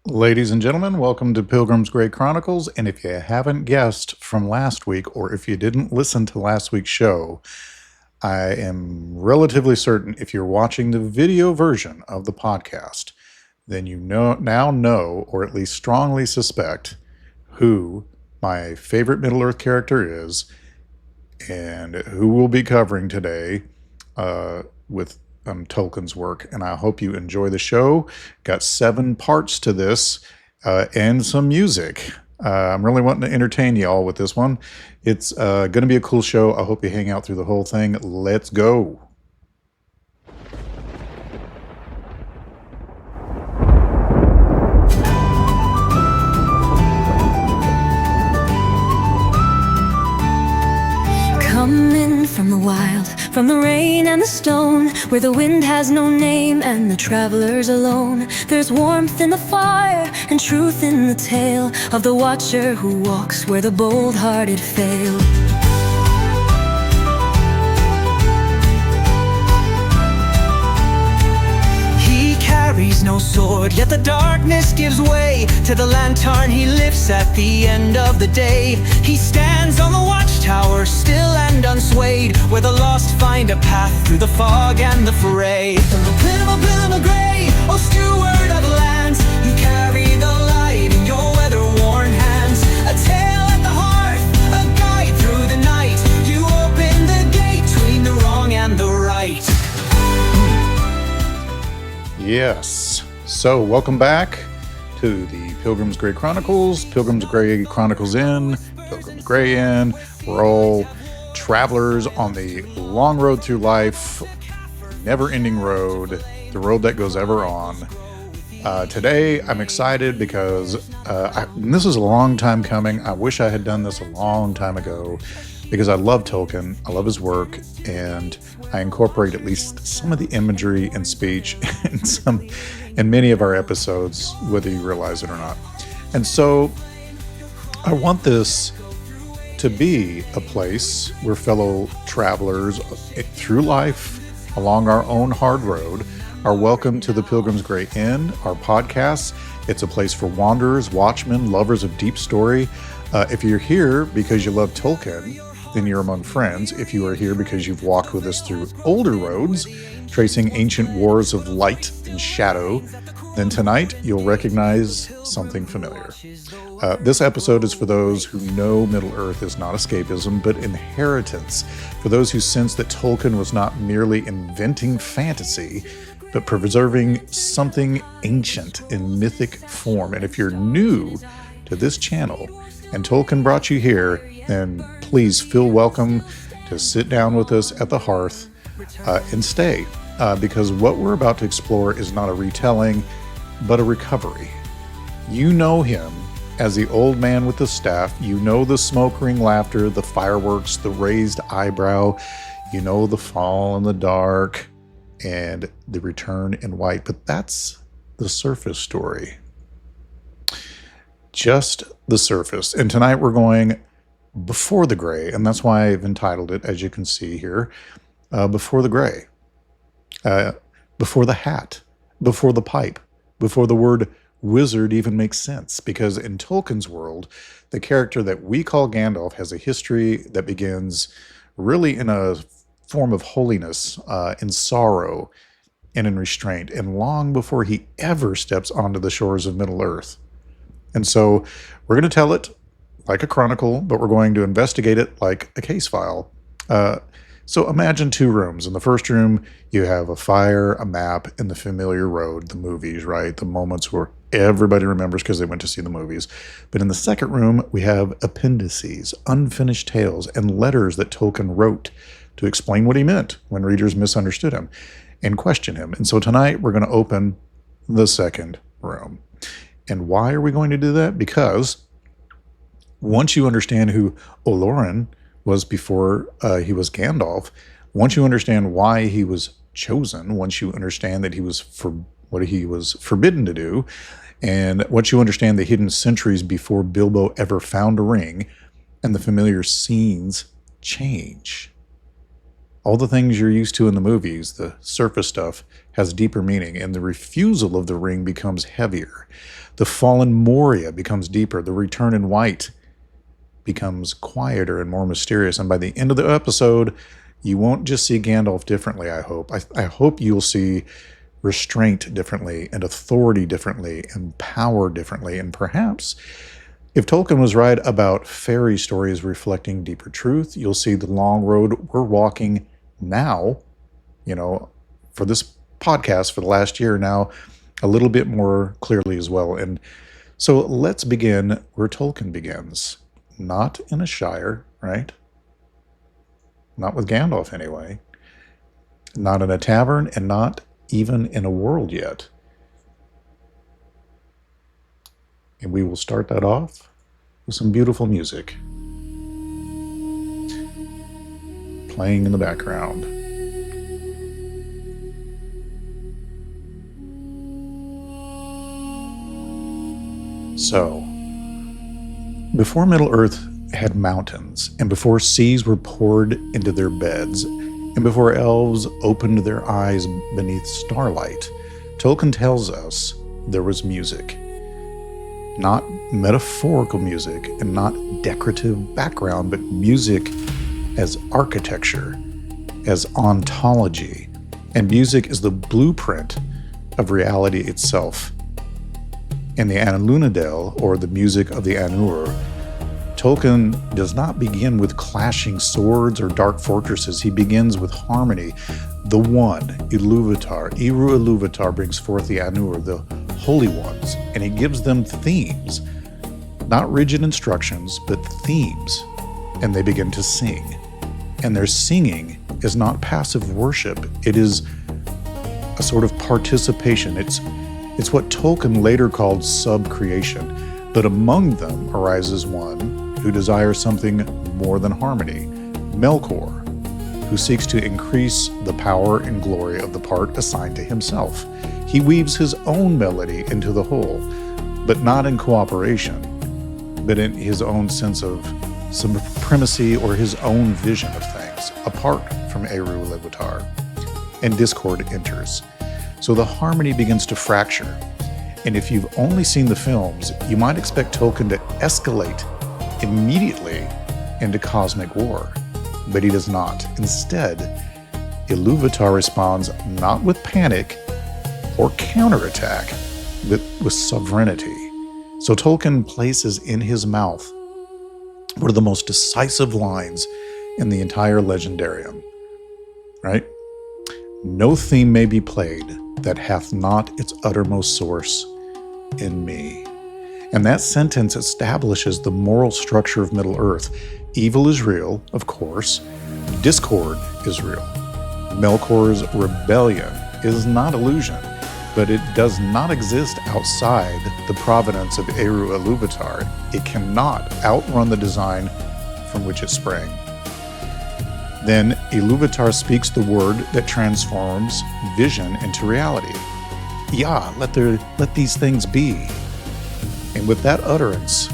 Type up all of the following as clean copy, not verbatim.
Ladies and gentlemen, welcome to Pilgrims Grey Chronicles, and if you haven't guessed from last week, or if you didn't listen to last week's show, I am relatively certain if you're watching the video version of the podcast, then you now know, or at least strongly suspect, who my favorite Middle-earth character is, and who we'll be covering today with Tolkien's work, and I hope you enjoy the show. Got 7 parts to this and some music. I'm really wanting to entertain you all with this one. It's going to be a cool show. I hope you hang out through the whole thing. Let's go. Coming from the wild, from the rain and the stone, where the wind has no name and the traveler's alone. There's warmth in the fire and truth in the tale of the watcher who walks where the bold-hearted fail. He carries no sword, yet the darkness gives way to the lantern he lifts at the end of the day. He stands on the watchtower, still and unswayed, where the lost find a path through the fog and the fray. Pilgrims Grey, oh steward of lands, you carry the light in your weather-worn hands. A tale at the hearth, a guide through the night. You open the gate between the wrong and the right. Yes. So, welcome back to the Pilgrims Grey Chronicles. Pilgrims Grey Chronicles in, Pilgrims Grey in. We're all travelers on the long road through life, never-ending road, the road that goes ever on. Today, I'm excited because this is a long time coming. I wish I had done this a long time ago because I love Tolkien, I love his work, and I incorporate at least some of the imagery and speech in many of our episodes, whether you realize it or not. And so I want this to be a place where fellow travelers through life along our own hard road are welcome to the Pilgrims Grey Inn, our podcast. It's a place for wanderers, watchmen, lovers of deep story. If you're here because you love Tolkien, then you're among friends. If you are here because you've walked with us through older roads, tracing ancient wars of light and shadow, then tonight you'll recognize something familiar. This episode is for those who know Middle-earth is not escapism, but inheritance. For those who sense that Tolkien was not merely inventing fantasy, but preserving something ancient in mythic form. And if you're new to this channel and Tolkien brought you here, then please feel welcome to sit down with us at the hearth and stay. Because what we're about to explore is not a retelling, but a recovery. You know him as the old man with the staff. You know the smoke ring laughter, the fireworks, the raised eyebrow. You know the fall in the dark and the return in white. But that's the surface story. Just the surface. And tonight we're going before the gray, and that's why I've entitled it, as you can see here, Before the Gray. Before the hat, before the pipe, before the word wizard even makes sense. Because in Tolkien's world, the character that we call Gandalf has a history that begins really in a form of holiness, in sorrow, and in restraint, and long before he ever steps onto the shores of Middle-earth. And so we're going to tell it like a chronicle, but we're going to investigate it like a case file. So imagine 2 rooms. In the first room, you have a fire, a map, and the familiar road, the movies, right? The moments where everybody remembers because they went to see the movies. But in the second room, we have appendices, unfinished tales, and letters that Tolkien wrote to explain what he meant when readers misunderstood him and question him. And so tonight, we're going to open the second room. And why are we going to do that? Because once you understand who Olórin was before he was Gandalf, once you understand why he was chosen, once you understand that he was what he was forbidden to do, and once you understand the hidden centuries before Bilbo ever found a ring, and the familiar scenes change, All the things you're used to in the movies, the surface stuff, has deeper meaning, and the refusal of the ring becomes heavier. The fallen Moria becomes deeper. The return in white becomes quieter and more mysterious. And by the end of the episode, you won't just see Gandalf differently, I hope. I hope you'll see restraint differently, and authority differently, and power differently. And perhaps, if Tolkien was right about fairy stories reflecting deeper truth, you'll see the long road we're walking now, for this podcast for the last year now, a little bit more clearly as well. And so let's begin where Tolkien begins. Not in a Shire, right? Not with Gandalf anyway. Not in a tavern, and not even in a world yet. And we will start that off with some beautiful music playing in the background. So, before Middle-earth had mountains, and before seas were poured into their beds, and before elves opened their eyes beneath starlight, Tolkien tells us there was music. Not metaphorical music, and not decorative background, but music as architecture, as ontology, and music as the blueprint of reality itself. In the Ainulindalë, or the music of the Ainur, Tolkien does not begin with clashing swords or dark fortresses. He begins with harmony. The One, Iluvatar, Eru Iluvatar, brings forth the Ainur, the Holy Ones, and he gives them themes. Not rigid instructions, but themes. And they begin to sing. And their singing is not passive worship. It is a sort of participation. It's what Tolkien later called sub-creation. But among them arises one who desires something more than harmony, Melkor, who seeks to increase the power and glory of the part assigned to himself. He weaves his own melody into the whole, but not in cooperation, but in his own sense of supremacy or his own vision of things, apart from Eru Iluvatar, and discord enters. So the harmony begins to fracture. And if you've only seen the films, you might expect Tolkien to escalate immediately into cosmic war. But he does not. Instead, Iluvatar responds not with panic or counterattack, but with sovereignty. So Tolkien places in his mouth one of the most decisive lines in the entire legendarium, right? No theme may be played that hath not its uttermost source in me. And that sentence establishes the moral structure of Middle-earth. Evil is real, of course. Discord is real. Melkor's rebellion is not illusion, but it does not exist outside the providence of Eru Iluvatar. It cannot outrun the design from which it sprang. Then Iluvatar speaks the word that transforms vision into reality. Yeah, let these things be. And with that utterance,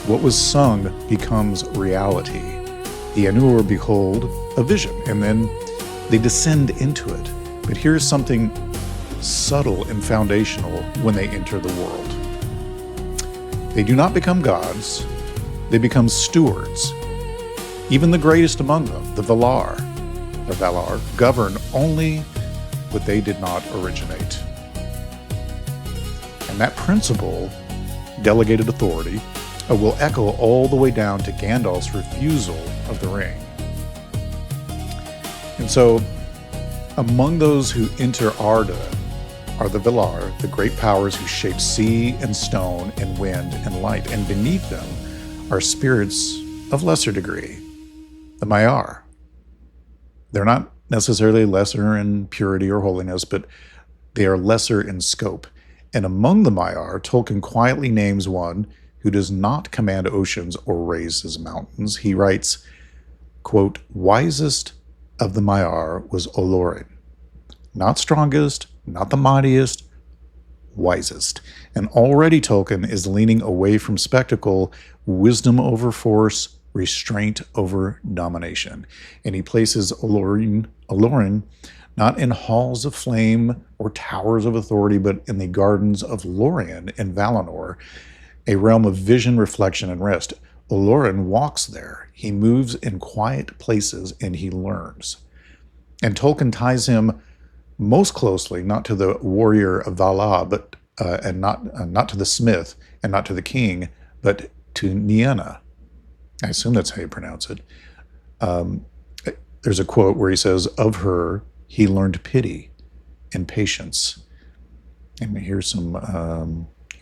what was sung becomes reality. The Ainur behold a vision, and then they descend into it. But here's something subtle and foundational when they enter the world. They do not become gods, they become stewards. Even the greatest among them, the Valar, govern only what they did not originate. And that principle, delegated authority, will echo all the way down to Gandalf's refusal of the ring. And so, among those who enter Arda are the Valar, the great powers who shape sea and stone and wind and light. And beneath them are spirits of lesser degree, the Maiar. They're not necessarily lesser in purity or holiness, but they are lesser in scope. And among the Maiar, Tolkien quietly names one who does not command oceans or raises mountains. He writes, quote, wisest of the Maiar was Olórin. Not strongest, not the mightiest, wisest. And already Tolkien is leaning away from spectacle, wisdom over force, restraint over domination. And he places Olórin not in halls of flame or towers of authority, but in the gardens of Lorien in Valinor, a realm of vision, reflection, and rest. Olórin walks there. He moves in quiet places and he learns. And Tolkien ties him most closely not to the warrior of Valar, but and not to the smith and not to the king, but to Nienna. I assume that's how you pronounce it. There's a quote where he says, "Of her he learned pity and patience." And here's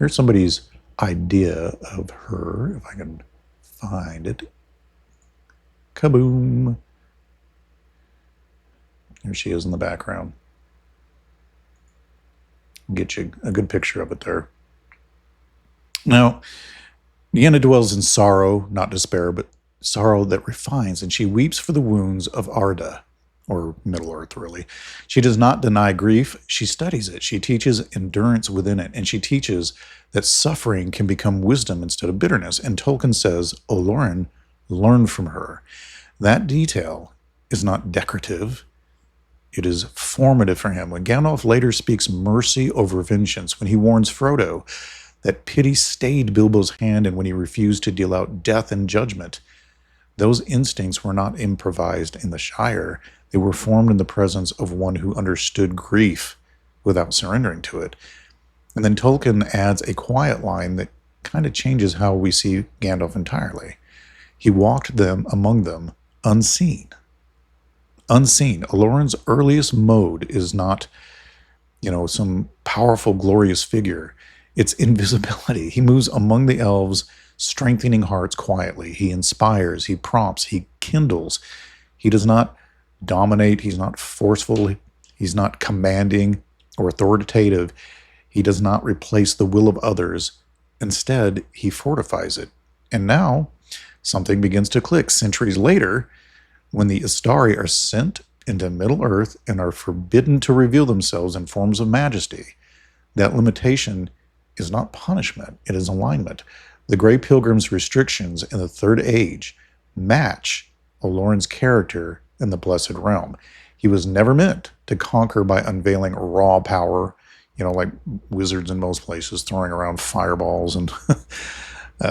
somebody's idea of her, if I can find it. Kaboom! There she is in the background. Get you a good picture of it there. Now, Nienna dwells in sorrow, not despair, but sorrow that refines, and she weeps for the wounds of Arda, or Middle-earth, really. She does not deny grief. She studies it. She teaches endurance within it, and she teaches that suffering can become wisdom instead of bitterness. And Tolkien says, Olórin learned from her. That detail is not decorative. It is formative for him. When Gandalf later speaks mercy over vengeance, when he warns Frodo that pity stayed Bilbo's hand, and when he refused to deal out death and judgment, those instincts were not improvised in the Shire. They were formed in the presence of one who understood grief without surrendering to it. And then Tolkien adds a quiet line that kind of changes how we see Gandalf entirely. He walked among them unseen. Unseen. Olórin's earliest mode is not, some powerful, glorious figure. It's invisibility. He moves among the elves, strengthening hearts quietly. He inspires, he prompts, he kindles. He does not dominate. He's not forceful. He's not commanding or authoritative. He does not replace the will of others. Instead, he fortifies it. And now, something begins to click. Centuries later, when the Istari are sent into Middle-earth and are forbidden to reveal themselves in forms of majesty, that limitation is not punishment, it is alignment. The Grey Pilgrims' restrictions in the Third Age match Olórin's character in the Blessed Realm. He was never meant to conquer by unveiling raw power, like wizards in most places, throwing around fireballs and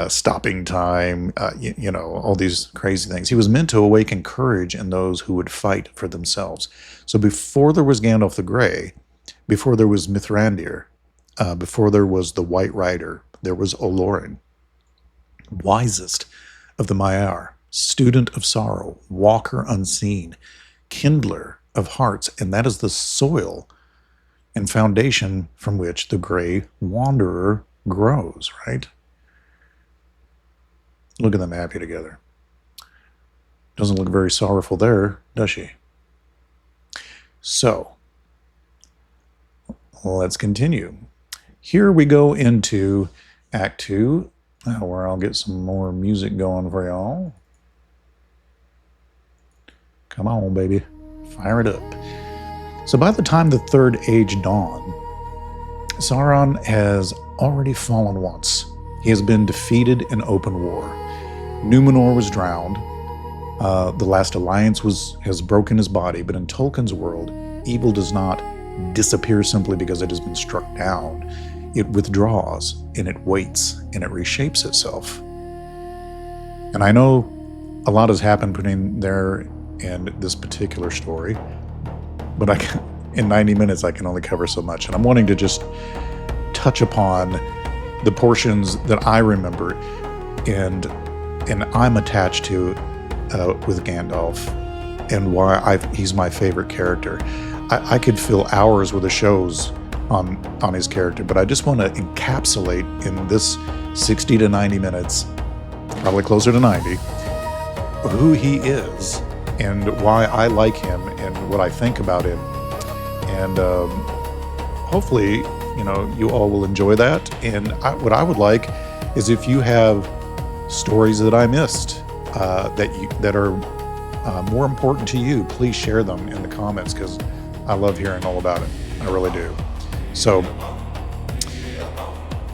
stopping time, all these crazy things. He was meant to awaken courage in those who would fight for themselves. So before there was Gandalf the Grey, before there was Mithrandir, before there was the White Rider, there was Olórin, wisest of the Maiar, student of sorrow, walker unseen, kindler of hearts, and that is the soil and foundation from which the Grey Wanderer grows, right? Look at them happy together. Doesn't look very sorrowful there, does she? So, let's continue. Here we go into Act 2, where I'll get some more music going for y'all. Come on, baby. Fire it up. So by the time the Third Age dawned, Sauron has already fallen once. He has been defeated in open war. Numenor was drowned. The Last Alliance has broken his body, but in Tolkien's world, evil does not disappear simply because it has been struck down. It withdraws, and it waits, and it reshapes itself. And I know a lot has happened between there and this particular story, but in 90 minutes I can only cover so much, and I'm wanting to just touch upon the portions that I remember and I'm attached to with Gandalf, and why he's my favorite character. I could fill hours with the shows on his character, but I just want to encapsulate in this 60 to 90 minutes, probably closer to 90, who he is and why I like him and what I think about him. And hopefully, you all will enjoy that. And what I would like is if you have stories that I missed that are more important to you, please share them in the comments, because I love hearing all about it. I really do. So,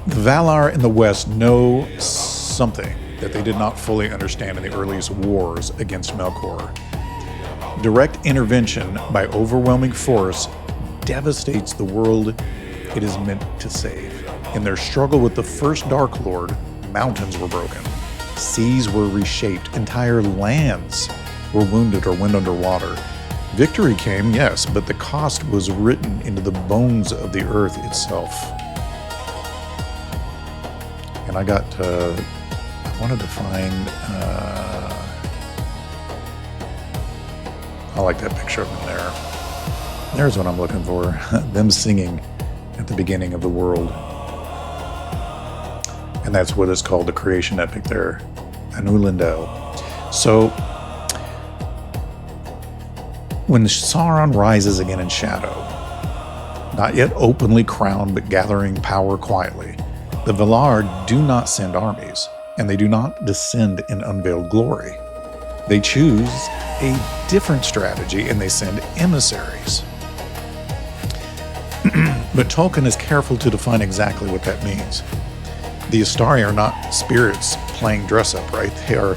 the Valar in the West know something. that they did not fully understand in the earliest wars against Melkor. Direct intervention by overwhelming force devastates the world it is meant to save. In their struggle with the first Dark Lord, mountains were broken, seas were reshaped, entire lands were wounded or went underwater. Victory came, yes, but the cost was written into the bones of the earth itself. And I wanted to find, I like that picture of them there. There's what I'm looking for. Them singing at the beginning of the world. And that's what is called the creation epic there, Ainulindalë. So, when Sauron rises again in shadow, not yet openly crowned but gathering power quietly, the Valar do not send armies, and they do not descend in unveiled glory. They choose a different strategy, and they send emissaries. But Tolkien is careful to define exactly what that means. The Istari are not spirits playing dress-up, right? They are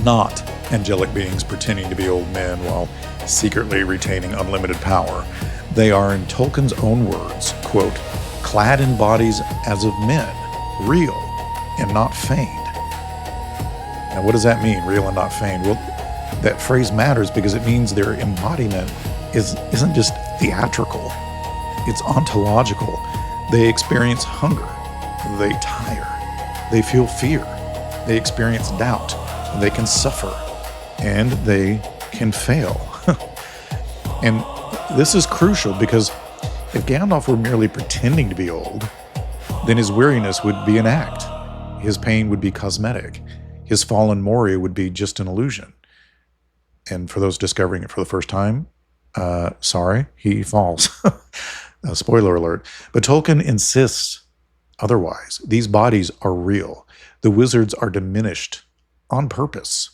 not angelic beings pretending to be old men while secretly retaining unlimited power. They are, in Tolkien's own words, quote, clad in bodies as of men, real and not feigned. Now, what does that mean, real and not feigned? Well, that phrase matters because it means their embodiment isn't just theatrical, it's ontological. They experience hunger, they tire, they feel fear, they experience doubt, they can suffer, and they can fail. And this is crucial because if Gandalf were merely pretending to be old, then his weariness would be an act. His pain would be cosmetic. His fall in Moria would be just an illusion. And for those discovering it for the first time, sorry, he falls. Spoiler alert. But Tolkien insists otherwise. These bodies are real. The wizards are diminished on purpose,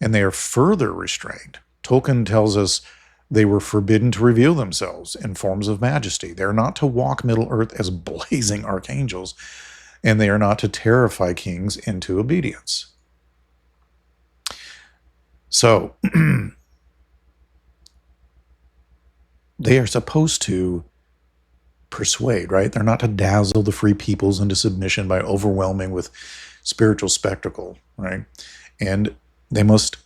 and they are further restrained. Tolkien tells us they were forbidden to reveal themselves in forms of majesty. They are not to walk Middle-earth as blazing archangels, and they are not to terrify kings into obedience. So, they are supposed to persuade, right? They're not to dazzle the free peoples into submission by overwhelming with spiritual spectacle, right? And they must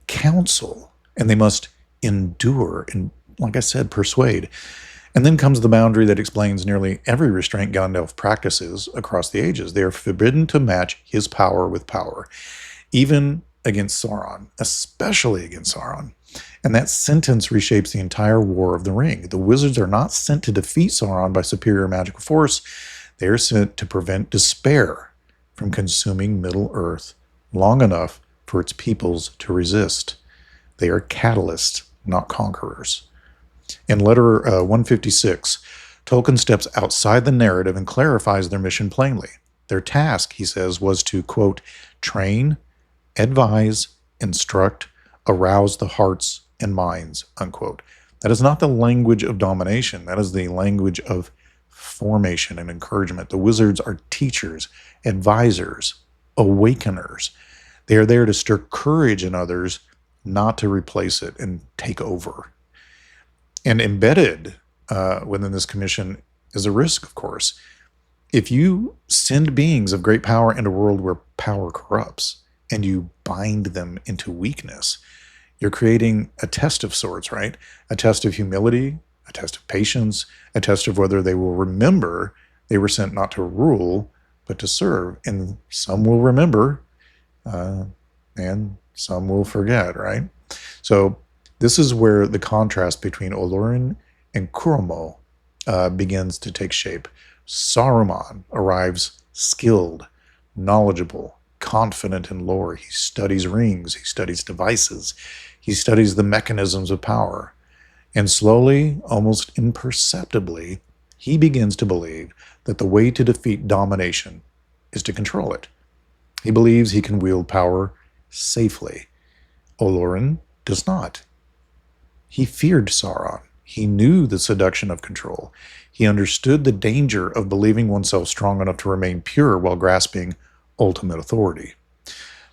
counsel, and they must endure, and like I said, persuade. And then comes the boundary that explains nearly every restraint Gandalf practices across the ages. They are forbidden to match his power with power, even against Sauron, especially against Sauron. And that sentence reshapes the entire War of the Ring. The wizards are not sent to defeat Sauron by superior magical force. They are sent to prevent despair from consuming Middle-earth long enough for its peoples to resist. They are catalysts, not conquerors. In letter 156, Tolkien steps outside the narrative and clarifies their mission plainly. Their task, he says, was to, quote, train, advise, instruct, arouse the hearts and minds, unquote. That is not the language of domination. That is the language of formation and encouragement. The wizards are teachers, advisors, awakeners. They are there to stir courage in others, not to replace it and take over. And embedded within this commission is a risk, of course. If you send beings of great power into a world where power corrupts and you bind them into weakness, you're creating a test of sorts, right? A test of humility, a test of patience, a test of whether they will remember they were sent not to rule, but to serve. And some will remember, and some will forget, right? So this is where the contrast between Olórin and Cuomo begins to take shape. Saruman arrives skilled, knowledgeable, confident in lore. He studies rings, he studies devices, he studies the mechanisms of power. And slowly, almost imperceptibly, he begins to believe that the way to defeat domination is to control it. He believes he can wield power safely. Olórin does not. He feared Sauron. He knew the seduction of control. He understood the danger of believing oneself strong enough to remain pure while grasping ultimate authority.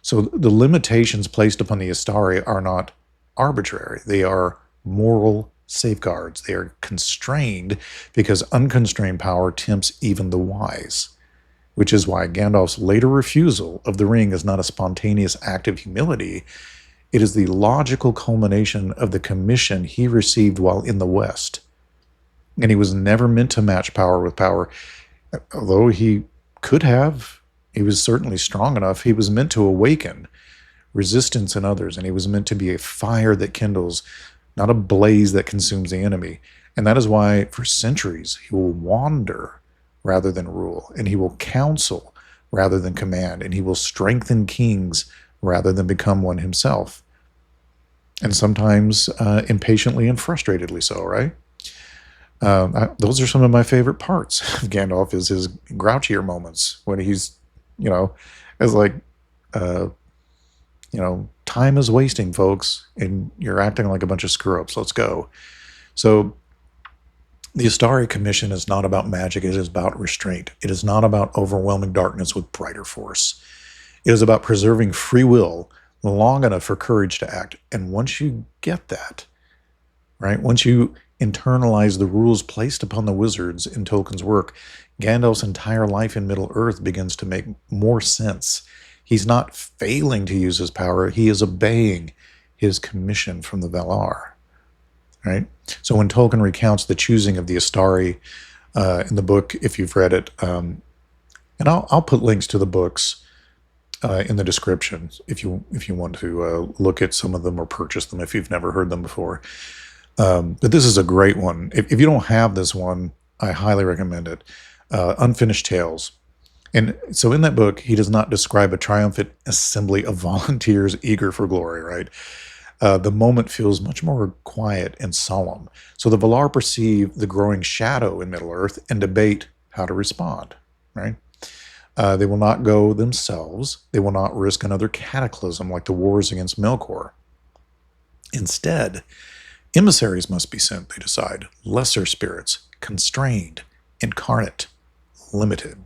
So the limitations placed upon the Istari are not arbitrary. They are moral safeguards. They are constrained because unconstrained power tempts even the wise, which is why Gandalf's later refusal of the ring is not a spontaneous act of humility. It is the logical culmination of the commission he received while in the West. And he was never meant to match power with power. Although he could have, he was certainly strong enough. He was meant to awaken resistance in others, and he was meant to be a fire that kindles, not a blaze that consumes the enemy. And that is why, for centuries, he will wander rather than rule, and he will counsel rather than command, and he will strengthen kings rather than become one himself. And sometimes impatiently and frustratedly so, right? Those are some of my favorite parts of Gandalf, is his grouchier moments when he's, is like, time is wasting, folks, and you're acting like a bunch of screw-ups. Let's go. So the Istari commission is not about magic. It is about restraint. It is not about overwhelming darkness with brighter force. It is about preserving free will long enough for courage to act. And once you get that, right, once you internalize the rules placed upon the wizards in Tolkien's work, Gandalf's entire life in Middle-earth begins to make more sense. He's not failing to use his power. He is obeying his commission from the Valar, right? So when Tolkien recounts the choosing of the Istari in the book, if you've read it, and I'll put links to the books in the description if you want to look at some of them or purchase them if you've never heard them before. But this is a great one. If you don't have this one, I highly recommend it. Unfinished Tales. And so in that book, he does not describe a triumphant assembly of volunteers eager for glory, right? The moment feels much more quiet and solemn. So the Valar perceive the growing shadow in Middle-earth and debate how to respond, right? They will not go themselves. They will not risk another cataclysm like the wars against Melkor. Instead, emissaries must be sent, they decide. Lesser spirits, constrained, incarnate, limited.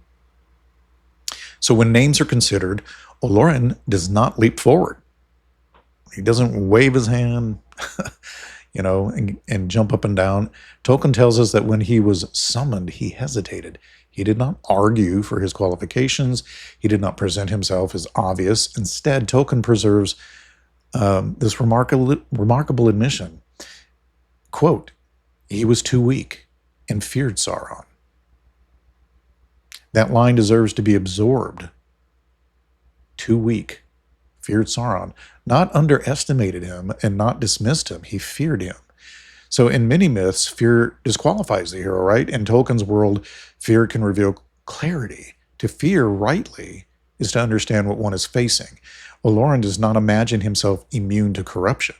So when names are considered, Olórin does not leap forward. He doesn't wave his hand, and jump up and down. Tolkien tells us that when he was summoned, he hesitated. He did not argue for his qualifications. He did not present himself as obvious. Instead, Tolkien preserves this remarkable admission. Quote, he was too weak and feared Sauron. That line deserves to be absorbed. Too weak, feared Sauron. Not underestimated him and not dismissed him. He feared him. So in many myths, fear disqualifies the hero, right? In Tolkien's world, fear can reveal clarity. To fear rightly is to understand what one is facing. Olórin does not imagine himself immune to corruption.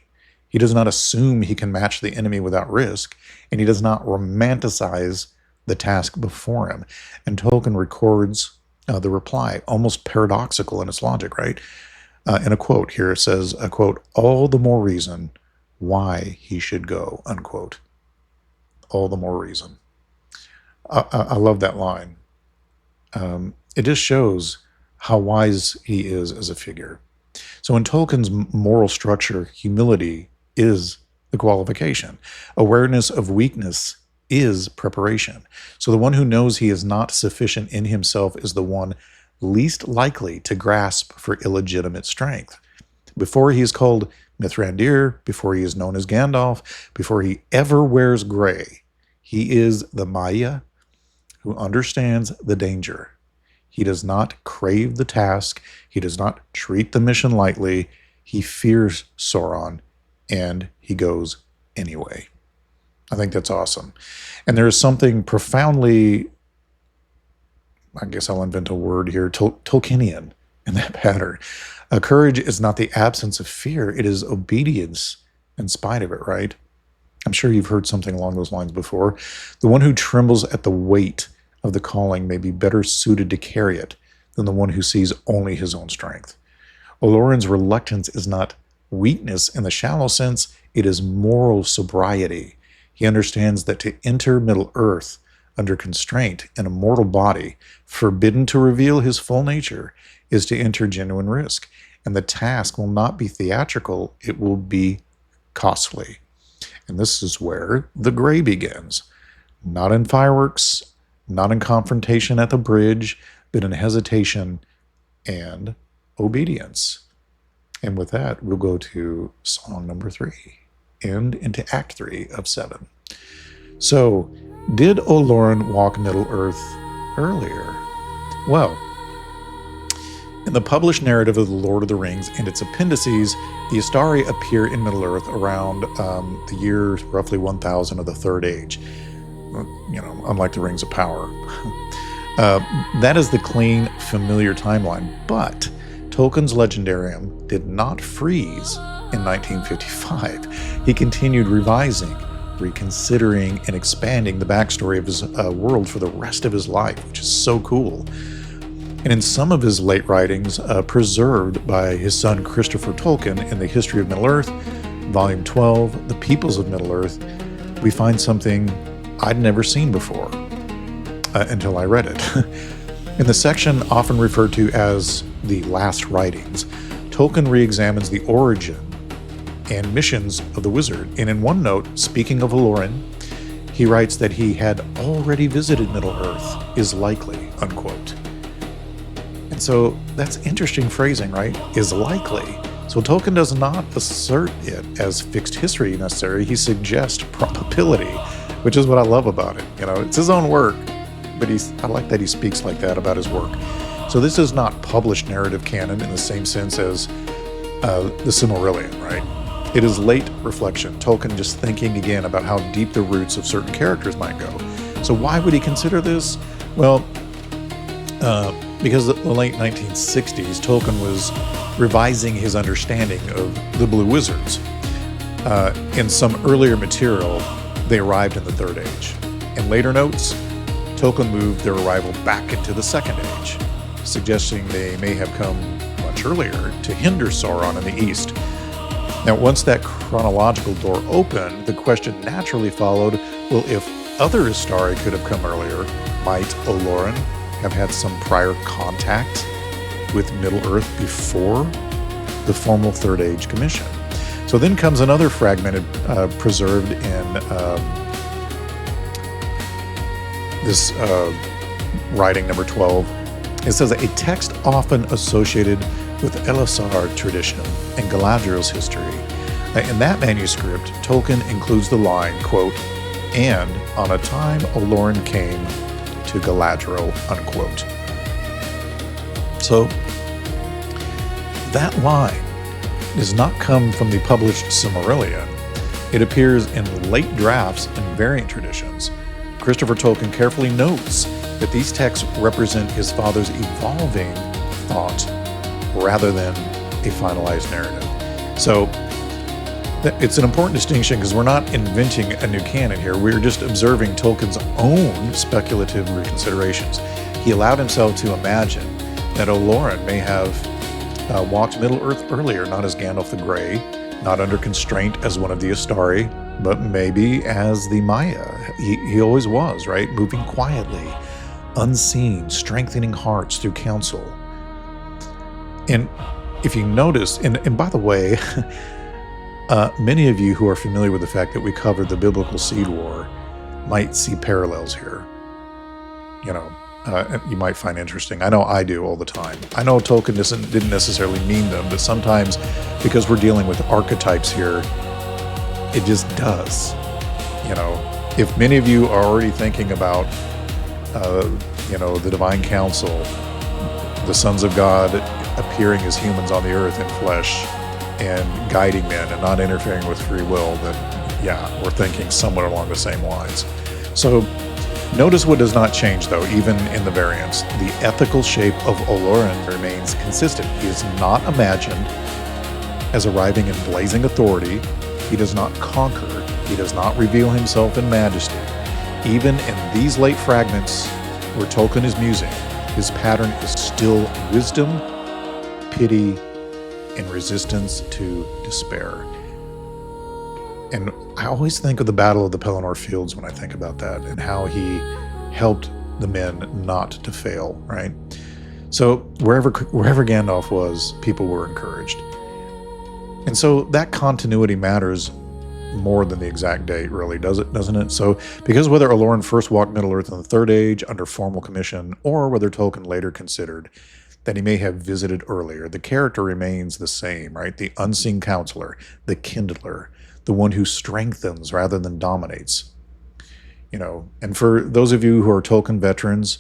He does not assume he can match the enemy without risk, and he does not romanticize the task before him. And Tolkien records the reply, almost paradoxical in its logic, right? In a quote here, it says, a quote, all the more reason why he should go, unquote. All the more reason. I love that line. It just shows how wise he is as a figure. So in Tolkien's moral structure, humility is the qualification. Awareness of weakness is preparation. So the one who knows he is not sufficient in himself is the one least likely to grasp for illegitimate strength. Before he is called Mithrandir, before he is known as Gandalf, before he ever wears gray, he is the Maiar who understands the danger. He does not crave the task. He does not treat the mission lightly. He fears Sauron, and he goes anyway. I think that's awesome. And there is something profoundly, I guess I'll invent a word here, Tolkienian in that pattern. Courage is not the absence of fear. It is obedience in spite of it, right? I'm sure you've heard something along those lines before. The one who trembles at the weight of the calling may be better suited to carry it than the one who sees only his own strength. Olórin's reluctance is not weakness in the shallow sense. It is moral sobriety. He understands that to enter Middle-earth under constraint in a mortal body, forbidden to reveal his full nature, is to enter genuine risk. And the task will not be theatrical, it will be costly. And this is where the gray begins. Not in fireworks, not in confrontation at the bridge, but in hesitation and obedience. And with that, we'll go to song number 3 and into Act 3 of 7. So, did Olórin walk Middle-earth earlier? Well, in the published narrative of The Lord of the Rings and its appendices, the Istari appear in Middle-earth around the year roughly 1000 of the Third Age. Unlike the Rings of Power. That is the clean, familiar timeline, but Tolkien's Legendarium did not freeze in 1955. He continued revising, reconsidering, and expanding the backstory of his world for the rest of his life, which is so cool. And in some of his late writings, preserved by his son Christopher Tolkien in the History of Middle-earth, Volume 12, The Peoples of Middle-earth, we find something I'd never seen before until I read it. In the section often referred to as the Last Writings, Tolkien re-examines the origin and missions of the wizard. And in one note, speaking of Olórin, he writes that he had already visited Middle-earth, is likely, unquote. And so that's interesting phrasing, right? Is likely. So Tolkien does not assert it as fixed history necessarily. He suggests probability, which is what I love about it. It's his own work, but I like that he speaks like that about his work. So this is not published narrative canon in the same sense as the Silmarillion, right? It is late reflection, Tolkien just thinking again about how deep the roots of certain characters might go. So why would he consider this? Well, because in the late 1960s, Tolkien was revising his understanding of the Blue Wizards. In some earlier material, they arrived in the Third Age. In later notes, Tolkien moved their arrival back into the Second Age, suggesting they may have come much earlier to hinder Sauron in the East. Now, once that chronological door opened, the question naturally followed, well, if other Istari could have come earlier, might Olórin have had some prior contact with Middle-earth before the formal Third Age commission? So then comes another fragmented, preserved in this writing number 12. It says that a text often associated with Elisar tradition and Galadriel's history. In that manuscript, Tolkien includes the line, quote, "and on a time Olórin came to Galadriel," unquote. So that line does not come from the published Silmarillion. It appears in late drafts and variant traditions. Christopher Tolkien carefully notes that these texts represent his father's evolving thought rather than a finalized narrative. So it's an important distinction because we're not inventing a new canon here. We're just observing Tolkien's own speculative reconsiderations. He allowed himself to imagine that Olórin may have walked Middle-earth earlier, not as Gandalf the Grey, not under constraint as one of the Istari, but maybe as the Maiar. He always was, right? Moving quietly, unseen, strengthening hearts through counsel. And if you notice, and by the way, many of you who are familiar with the fact that we covered the biblical seed war might see parallels here. You might find interesting. I know I do all the time. I know Tolkien didn't necessarily mean them, but sometimes because we're dealing with archetypes here, it just does. If many of you are already thinking about, the divine council, the sons of God appearing as humans on the earth in flesh and guiding men and not interfering with free will, then yeah, we're thinking somewhat along the same lines. So notice what does not change, though, even in the variants. The ethical shape of Olórin remains consistent. He is not imagined as arriving in blazing authority. He does not conquer. He does not reveal himself in majesty. Even in these late fragments where Tolkien is musing, his pattern is still wisdom, pity, and resistance to despair. And I always think of the Battle of the Pelennor Fields when I think about that, and how he helped the men not to fail, right? So wherever Gandalf was, people were encouraged. And so that continuity matters more than the exact date, really, doesn't it? So because whether Olórin first walked Middle-earth in the Third Age under formal commission, or whether Tolkien later considered that he may have visited earlier, the character remains the same, right? The unseen counselor, the kindler, the one who strengthens rather than dominates. You know, and for those of you who are Tolkien veterans,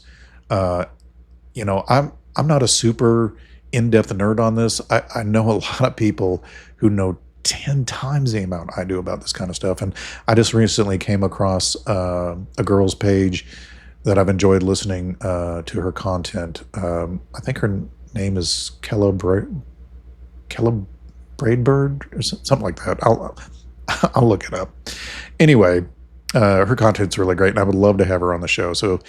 you know, I'm not a super in-depth nerd on this. I know a lot of people who know 10 times the amount I do about this kind of stuff. And I just recently came across a girl's page that I've enjoyed listening to her content. I think her name is Kella Braidbird or something like that. I'll look it up. Anyway, her content's really great, and I would love to have her on the show. So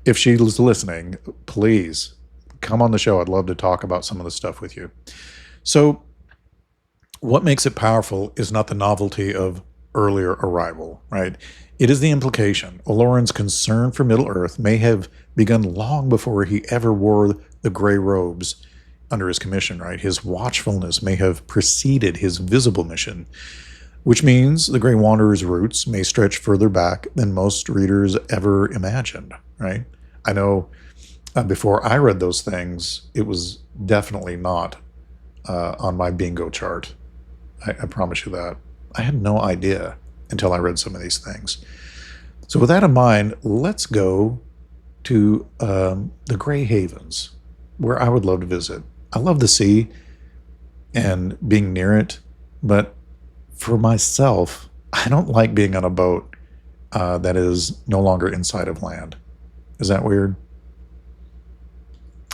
if she's listening, please come on the show. I'd love to talk about some of the stuff with you. So what makes it powerful is not the novelty of earlier arrival, right? It is the implication. Olórin's concern for Middle-earth may have begun long before he ever wore the gray robes under his commission, right? His watchfulness may have preceded his visible mission, which means the Grey Wanderer's roots may stretch further back than most readers ever imagined, right? I know before I read those things, it was definitely not on my bingo chart. I promise you that. I had no idea until I read some of these things. So with that in mind, let's go to the Grey Havens, where I would love to visit. I love the sea and being near it, but for myself, I don't like being on a boat that is no longer inside of land. Is that weird?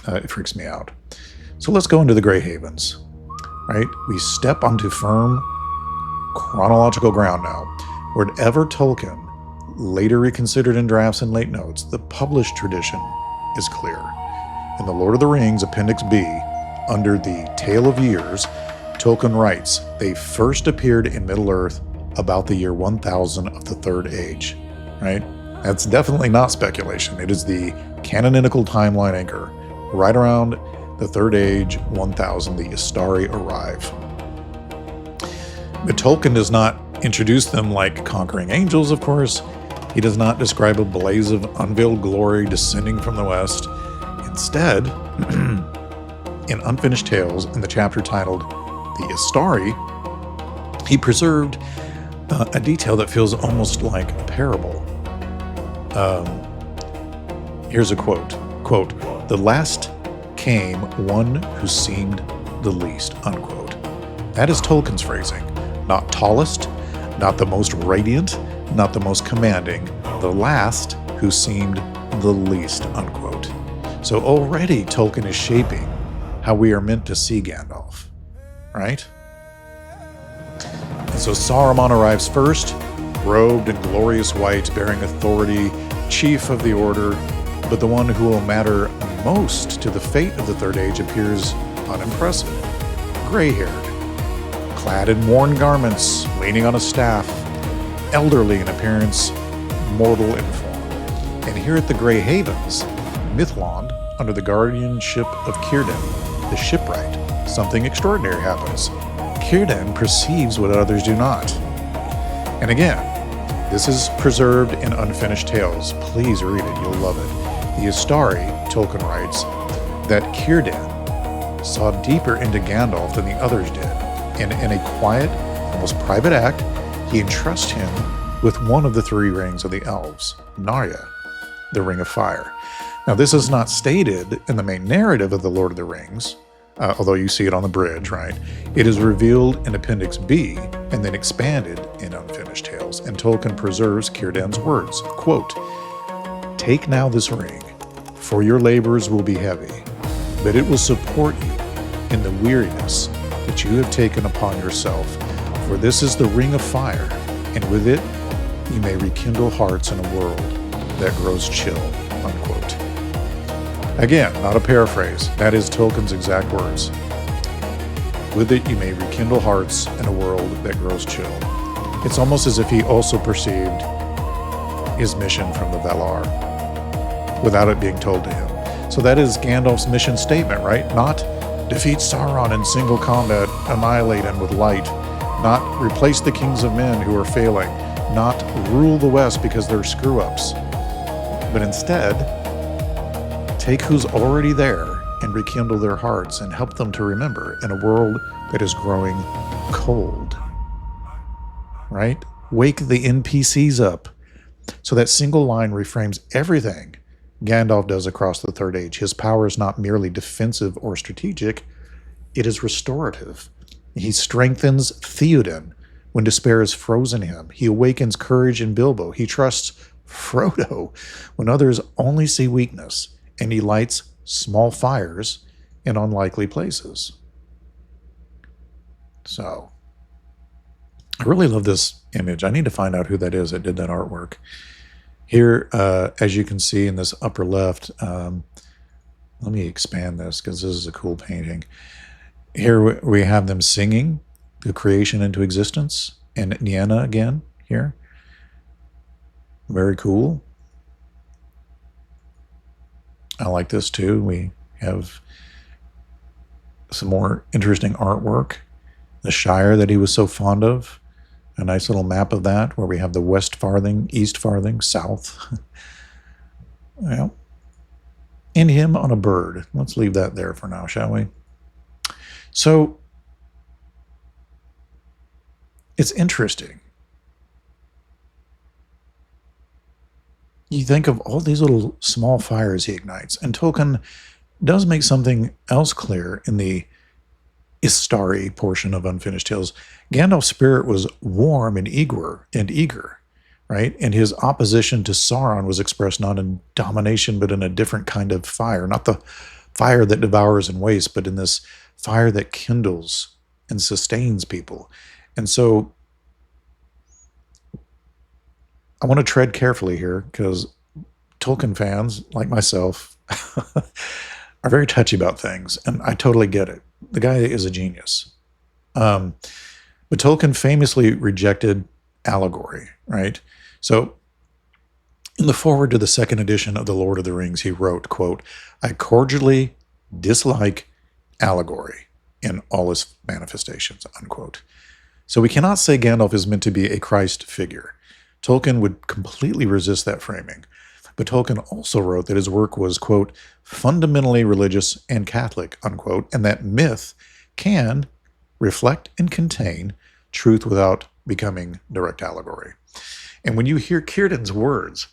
It freaks me out. So let's go into the Grey Havens, right? We step onto firm chronological ground now. Whatever Tolkien later reconsidered in drafts and late notes, the published tradition is clear. In The Lord of the Rings, Appendix B, under the Tale of Years, Tolkien writes, they first appeared in Middle-earth about the year 1000 of the Third Age, right? That's definitely not speculation. It is the canonical timeline anchor. Right around the Third Age, 1000, the Istari arrive. But Tolkien does not introduce them like conquering angels, of course. He does not describe a blaze of unveiled glory descending from the west. Instead, in Unfinished Tales, in the chapter titled The Istari, he preserved a detail that feels almost like a parable. Here's a quote. Quote, "The last came one who seemed the least," unquote. That is Tolkien's phrasing. Not tallest, not the most radiant, not the most commanding, the last who seemed the least, unquote. So already Tolkien is shaping how we are meant to see Gandalf, right? And so Saruman arrives first, robed in glorious white, bearing authority, chief of the order, but the one who will matter most to the fate of the Third Age appears unimpressive. Gray-haired, clad in worn garments, leaning on a staff, elderly in appearance, mortal in form. And here at the Grey Havens, Mithlond, under the guardianship of Círdan, the shipwright, something extraordinary happens. Círdan perceives what others do not. And again, this is preserved in Unfinished Tales. Please read it, you'll love it. The Istari, Tolkien writes, that Círdan saw deeper into Gandalf than the others did, and in a quiet, almost private act, he entrusts him with one of the three rings of the elves, Narya, the Ring of Fire. Now, this is not stated in the main narrative of The Lord of the Rings, although you see it on the bridge, right? It is revealed in Appendix B and then expanded in Unfinished Tales, and Tolkien preserves Círdan's words, quote, "Take now this ring, for your labors will be heavy, but it will support you in the weariness that you have taken upon yourself, for this is the Ring of Fire, and with it you may rekindle hearts in a world that grows chill," unquote. Again, not a paraphrase, that is Tolkien's exact words. With it you may rekindle hearts in a world that grows chill. It's almost as if he also perceived his mission from the Valar. without it being told to him. So that is Gandalf's mission statement, right? Not defeat Sauron in single combat, annihilate him with light, not replace the kings of men who are failing, not rule the West because they're screw-ups, but instead take who's already there and rekindle their hearts and help them to remember in a world that is growing cold, right? Wake the NPCs up. So that single line reframes everything Gandalf does across the Third Age. His power is not merely defensive or strategic, it is restorative. He strengthens Theoden when despair has frozen him. He awakens courage in Bilbo. He trusts Frodo when others only see weakness, and he lights small fires in unlikely places. So, I really love this image. I need to find out who that is that did that artwork. Here, as you can see in this upper left, let me expand this because this is a cool painting. Here we have them singing the creation into existence, and Nienna again here. Very cool. I like this too. We have some more interesting artwork. The Shire that he was so fond of. A nice little map of that where we have the west farthing, east farthing, south. Well, and him on a bird. Let's leave that there for now, shall we? So, it's interesting. You think of all these little small fires he ignites, and Tolkien does make something else clear in the Istari portion of Unfinished Tales. Gandalf's spirit was warm and eager, right? And his opposition to Sauron was expressed not in domination, but in a different kind of fire. Not the fire that devours and wastes, but in this fire that kindles and sustains people. And so I want to tread carefully here because Tolkien fans, like myself, are very touchy about things, and I totally get it. The guy is a genius. But Tolkien famously rejected allegory, right? So in the foreword to the second edition of The Lord of the Rings, he wrote, quote, "I cordially dislike allegory in all its manifestations," unquote. So we cannot say Gandalf is meant to be a Christ figure. Tolkien would completely resist that framing. But Tolkien also wrote that his work was, quote, "fundamentally religious and Catholic," unquote, and that myth can reflect and contain truth without becoming direct allegory. And when you hear Círdan's words,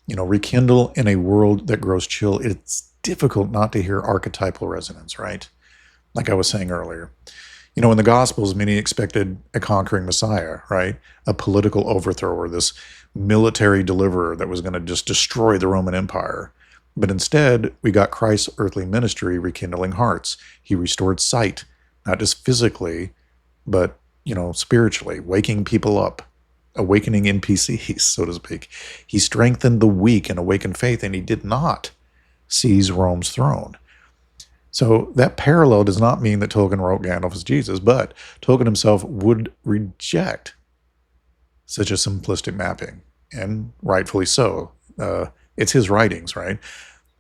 rekindle in a world that grows chill, it's difficult not to hear archetypal resonance, right? Like I was saying earlier. In the Gospels, many expected a conquering Messiah, right? A political overthrower, this military deliverer that was going to just destroy the Roman Empire. But instead, we got Christ's earthly ministry rekindling hearts. He restored sight, not just physically, but, spiritually, waking people up, awakening NPCs, so to speak. He strengthened the weak and awakened faith, and he did not seize Rome's throne. So that parallel does not mean that Tolkien wrote Gandalf as Jesus, but Tolkien himself would reject such a simplistic mapping, and rightfully so. It's his writings, right?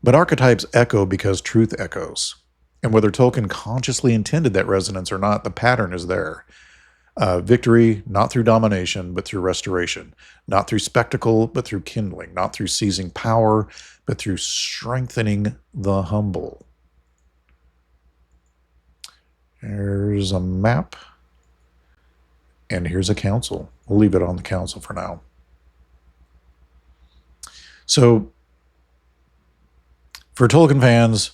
But archetypes echo because truth echoes. And whether Tolkien consciously intended that resonance or not, the pattern is there. Victory, not through domination, but through restoration. Not through spectacle, but through kindling. Not through seizing power, but through strengthening the humble. Here's a map. And here's a council. We'll leave it on the council for now. So, for Tolkien fans,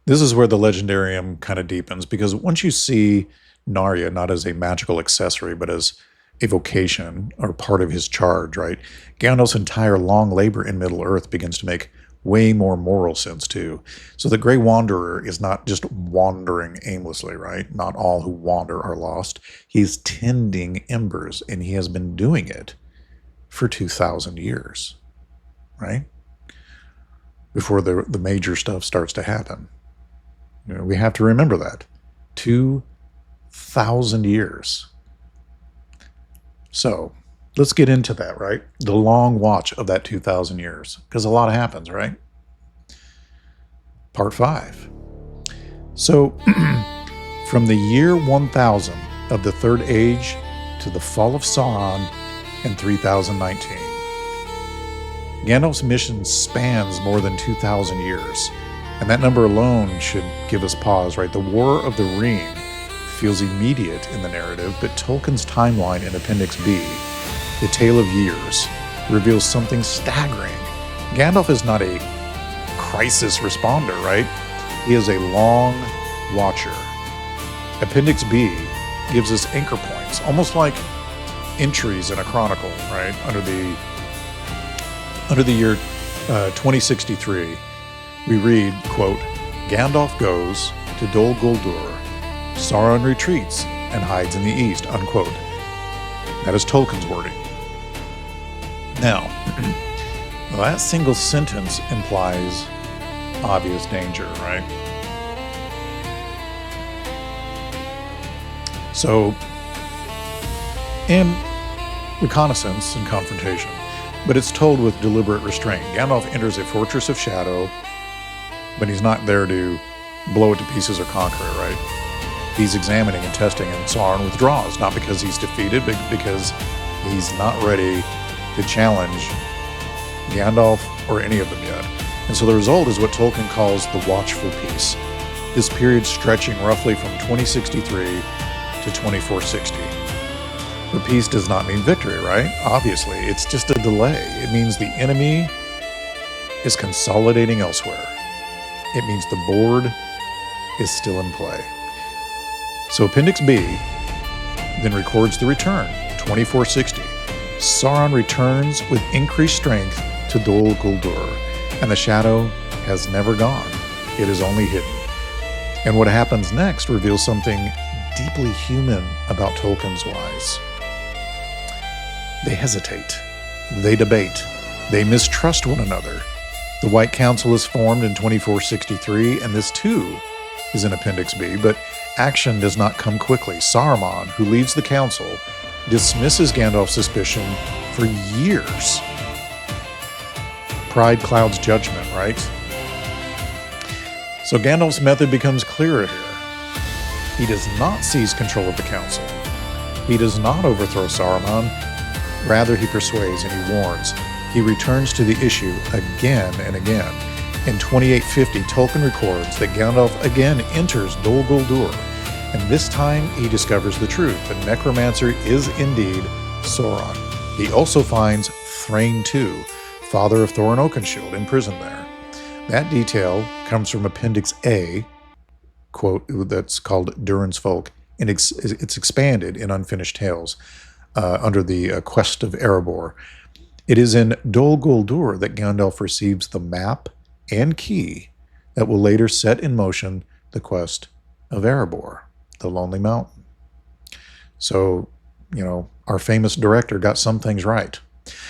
this is where the legendarium kind of deepens, because once you see Narya not as a magical accessory, but as a vocation or part of his charge, right? Gandalf's entire long labor in Middle-earth begins to make way more moral sense too. So the Grey Wanderer is not just wandering aimlessly, right? Not all who wander are lost. He's tending embers, and he has been doing it for 2,000 years, right? Before the major stuff starts to happen. We have to remember that. 2,000 years. So let's get into that, right? The long watch of that 2,000 years, because a lot happens, right? Part 5. So, from the year 1000 of the Third Age to the fall of Sauron in 3019, Gandalf's mission spans more than 2,000 years. And that number alone should give us pause, right? The War of the Ring feels immediate in the narrative, but Tolkien's timeline in Appendix B, The Tale of Years, reveals something staggering. Gandalf is not a crisis responder, right? He is a long watcher. Appendix B gives us anchor points, almost like entries in a chronicle, right? Under the year 2063, we read, quote, Gandalf goes to Dol Guldur, Sauron retreats and hides in the east, unquote. That is Tolkien's wording. Now, that single sentence implies obvious danger, right? So, in reconnaissance and confrontation, but it's told with deliberate restraint. Gandalf enters a fortress of shadow, but he's not there to blow it to pieces or conquer it, right? He's examining and testing, and Sauron withdraws, not because he's defeated, but because he's not ready to challenge Gandalf or any of them yet. And so the result is what Tolkien calls the Watchful Peace, this period stretching roughly from 2063 to 2460. But peace does not mean victory, right? Obviously, it's just a delay. It means the enemy is consolidating elsewhere. It means the board is still in play. So Appendix B then records the return, 2460. Sauron returns with increased strength to Dol Guldur, and the shadow has never gone. It is only hidden. And what happens next reveals something deeply human about Tolkien's wise. They hesitate. They debate. They mistrust one another. The White Council is formed in 2463, and this too is in Appendix B, but action does not come quickly. Saruman, who leads the council, dismisses Gandalf's suspicion for years. Pride clouds judgment, right? So Gandalf's method becomes clearer here. He does not seize control of the council. He does not overthrow Saruman. Rather, he persuades and he warns. He returns to the issue again and again. In 2850, Tolkien records that Gandalf again enters Dol Guldur, and this time he discovers the truth. The necromancer is indeed Sauron. He also finds Thrain II, father of Thorin Oakenshield, imprisoned there. That detail comes from Appendix A, quote, that's called Durin's Folk, and it's expanded in Unfinished Tales under the Quest of Erebor. It is in Dol Guldur that Gandalf receives the map and key that will later set in motion the Quest of Erebor, the Lonely Mountain. So, our famous director got some things right.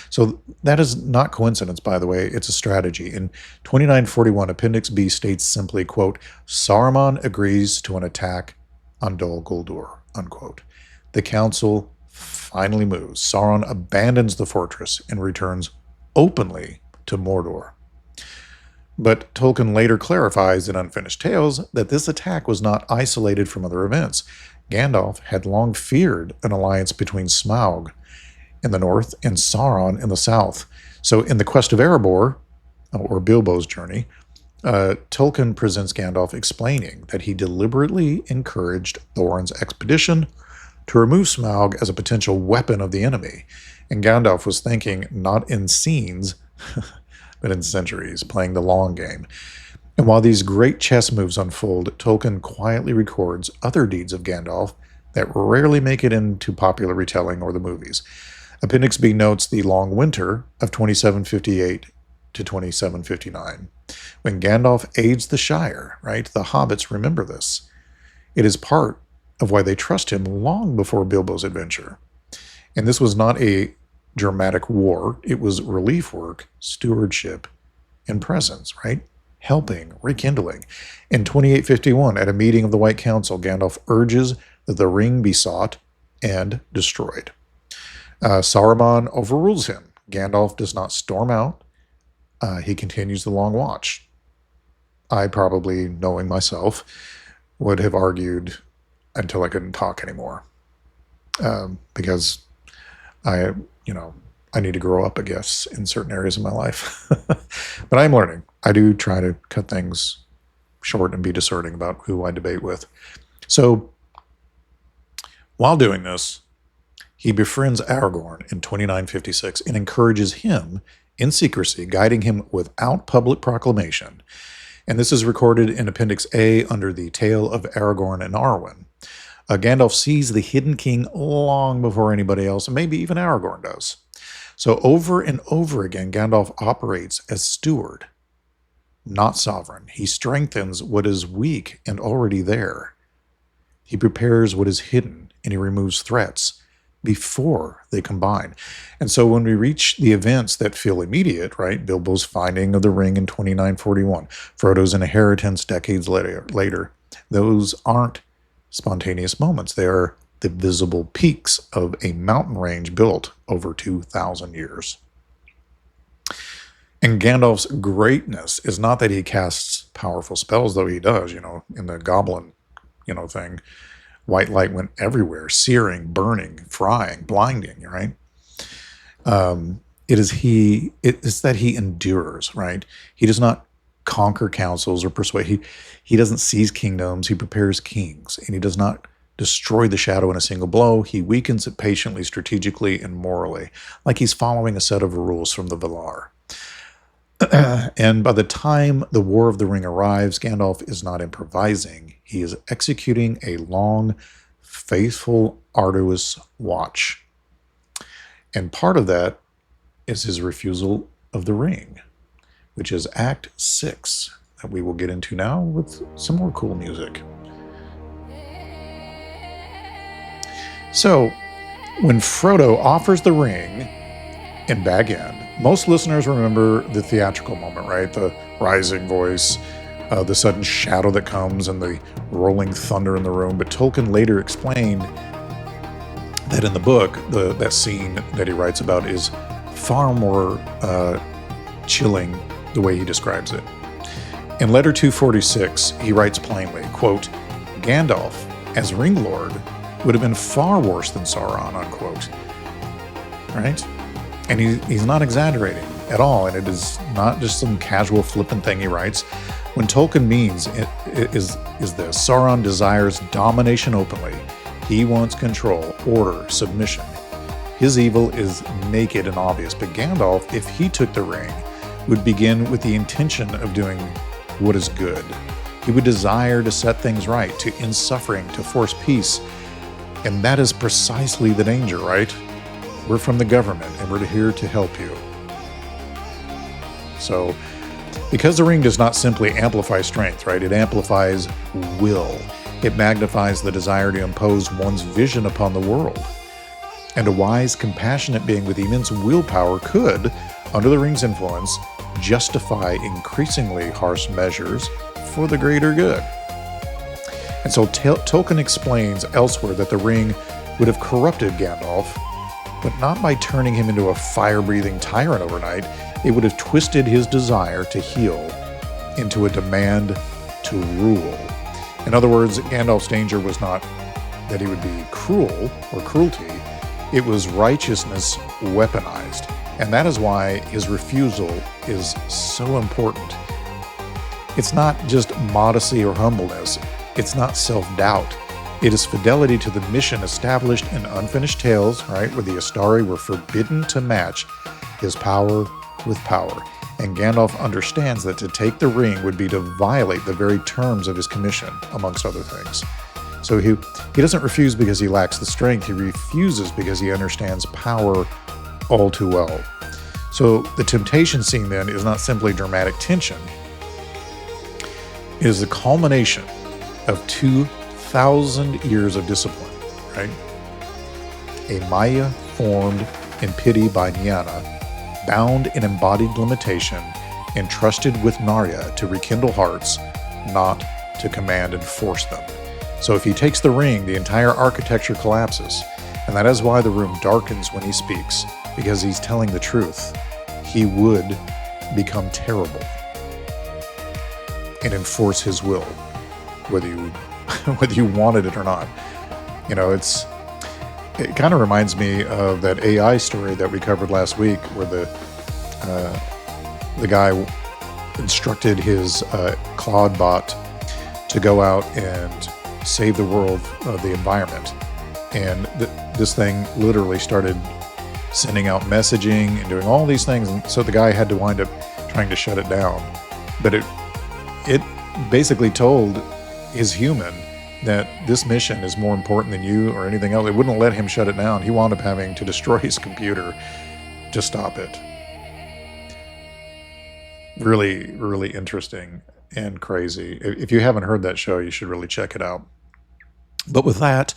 So that is not coincidence, by the way. It's a strategy. In 2941, Appendix B states simply, quote, Saruman agrees to an attack on Dol Guldur, unquote. The council finally moves. Sauron abandons the fortress and returns openly to Mordor. But Tolkien later clarifies in Unfinished Tales that this attack was not isolated from other events. Gandalf had long feared an alliance between Smaug in the north and Sauron in the south. So in the Quest of Erebor, or Bilbo's journey, Tolkien presents Gandalf explaining that he deliberately encouraged Thorin's expedition to remove Smaug as a potential weapon of the enemy. And Gandalf was thinking not in scenes, but in centuries, playing the long game. And while these great chess moves unfold, Tolkien quietly records other deeds of Gandalf that rarely make it into popular retelling or the movies. Appendix B notes the long winter of 2758 to 2759, when Gandalf aids the Shire, right? The hobbits remember this. It is part of why they trust him long before Bilbo's adventure. And this was not a dramatic war. It was relief work, stewardship, and presence, right? Helping, rekindling. In 2851, at a meeting of the White Council, Gandalf urges that the ring be sought and destroyed. Saruman overrules him. Gandalf does not storm out. He continues the long watch. I probably, knowing myself, would have argued until I couldn't talk anymore. Because I need to grow up, I guess, in certain areas of my life. But I'm learning. I do try to cut things short and be discerning about who I debate with. So, while doing this, he befriends Aragorn in 2956 and encourages him in secrecy, guiding him without public proclamation. And this is recorded in Appendix A under the Tale of Aragorn and Arwen. Gandalf sees the hidden king long before anybody else, and maybe even Aragorn does. So over and over again, Gandalf operates as steward, not sovereign. He strengthens what is weak and already there. He prepares what is hidden, and he removes threats before they combine. And so when we reach the events that feel immediate, right? Bilbo's finding of the ring in 2941, Frodo's inheritance decades later, those aren't spontaneous moments. They are the visible peaks of a mountain range built over 2,000 years. And Gandalf's greatness is not that he casts powerful spells, though he does, in the goblin, thing. White light went everywhere, searing, burning, frying, blinding, right? It is that he endures, right? He does not conquer councils or persuade. He doesn't seize kingdoms. He prepares kings, and he does not destroy the shadow in a single blow. He weakens it patiently, strategically, and morally, like he's following a set of rules from the Valar. And by the time the War of the Ring arrives, Gandalf is not improvising. He is executing a long, faithful, arduous watch. And part of that is his refusal of the ring, which is Act 6, that we will get into now with some more cool music. So, when Frodo offers the ring in Bag End, most listeners remember the theatrical moment, right? The rising voice, the sudden shadow that comes, and the rolling thunder in the room. But Tolkien later explained that in the book, that scene that he writes about is far more chilling the way he describes it. In Letter 246, he writes plainly, quote, Gandalf, as Ring Lord, would have been far worse than Sauron, unquote. Right? And he's not exaggerating at all, and it is not just some casual flippant thing he writes. When Tolkien means is this: Sauron desires domination openly. He wants control, order, submission. His evil is naked and obvious, but Gandalf, if he took the ring, would begin with the intention of doing what is good. He would desire to set things right, to end suffering, to force peace. And that is precisely the danger, right? We're from the government, and we're here to help you. So, because the ring does not simply amplify strength, right? It amplifies will. It magnifies the desire to impose one's vision upon the world. And a wise, compassionate being with immense willpower could, under the ring's influence, justify increasingly harsh measures for the greater good. And so Tolkien explains elsewhere that the ring would have corrupted Gandalf, but not by turning him into a fire-breathing tyrant overnight. It would have twisted his desire to heal into a demand to rule. In other words, Gandalf's danger was not that he would be cruel or cruelty. It was righteousness weaponized. And that is why his refusal is so important. It's not just modesty or humbleness. It's not self-doubt. It is fidelity to the mission established in Unfinished Tales, right, where the Istari were forbidden to match his power with power. And Gandalf understands that to take the ring would be to violate the very terms of his commission, amongst other things. So he doesn't refuse because he lacks the strength. He refuses because he understands power all too well. So the temptation scene then is not simply dramatic tension. It is the culmination of 2,000 years of discipline, right? A Maiar formed in pity by Nienna, bound in embodied limitation, entrusted with Narya to rekindle hearts, not to command and force them. So if he takes the ring, the entire architecture collapses, and that is why the room darkens when he speaks, because he's telling the truth. He would become terrible. and enforce his will, whether you whether you wanted it or not. You know, it kind of reminds me of that AI story that we covered last week, where the guy instructed his Claude bot to go out and save the world, the environment, and this thing literally started sending out messaging and doing all these things, and so the guy had to wind up trying to shut it down. But it basically told his human that this mission is more important than you or anything else. It wouldn't let him shut it down. He wound up having to destroy his computer to stop it. Really, really interesting and crazy. If you haven't heard that show, you should really check it out. But with that,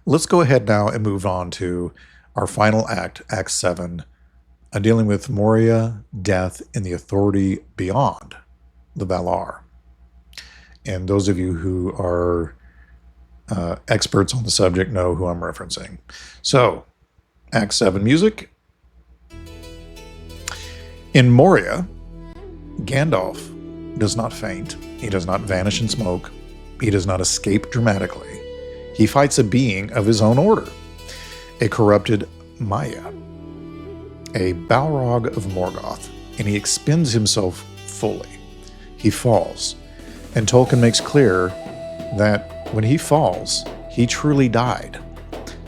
let's go ahead now and move on to our final act, Act 7, dealing with Moria, death, and the authority beyond the Valar. And those of you who are experts on the subject know who I'm referencing. So, Act 7 music. In Moria, Gandalf does not faint. He does not vanish in smoke. He does not escape dramatically. He fights a being of his own order, a corrupted Maiar, a Balrog of Morgoth, and he expends himself fully. He falls, and Tolkien makes clear that when he falls, he truly died.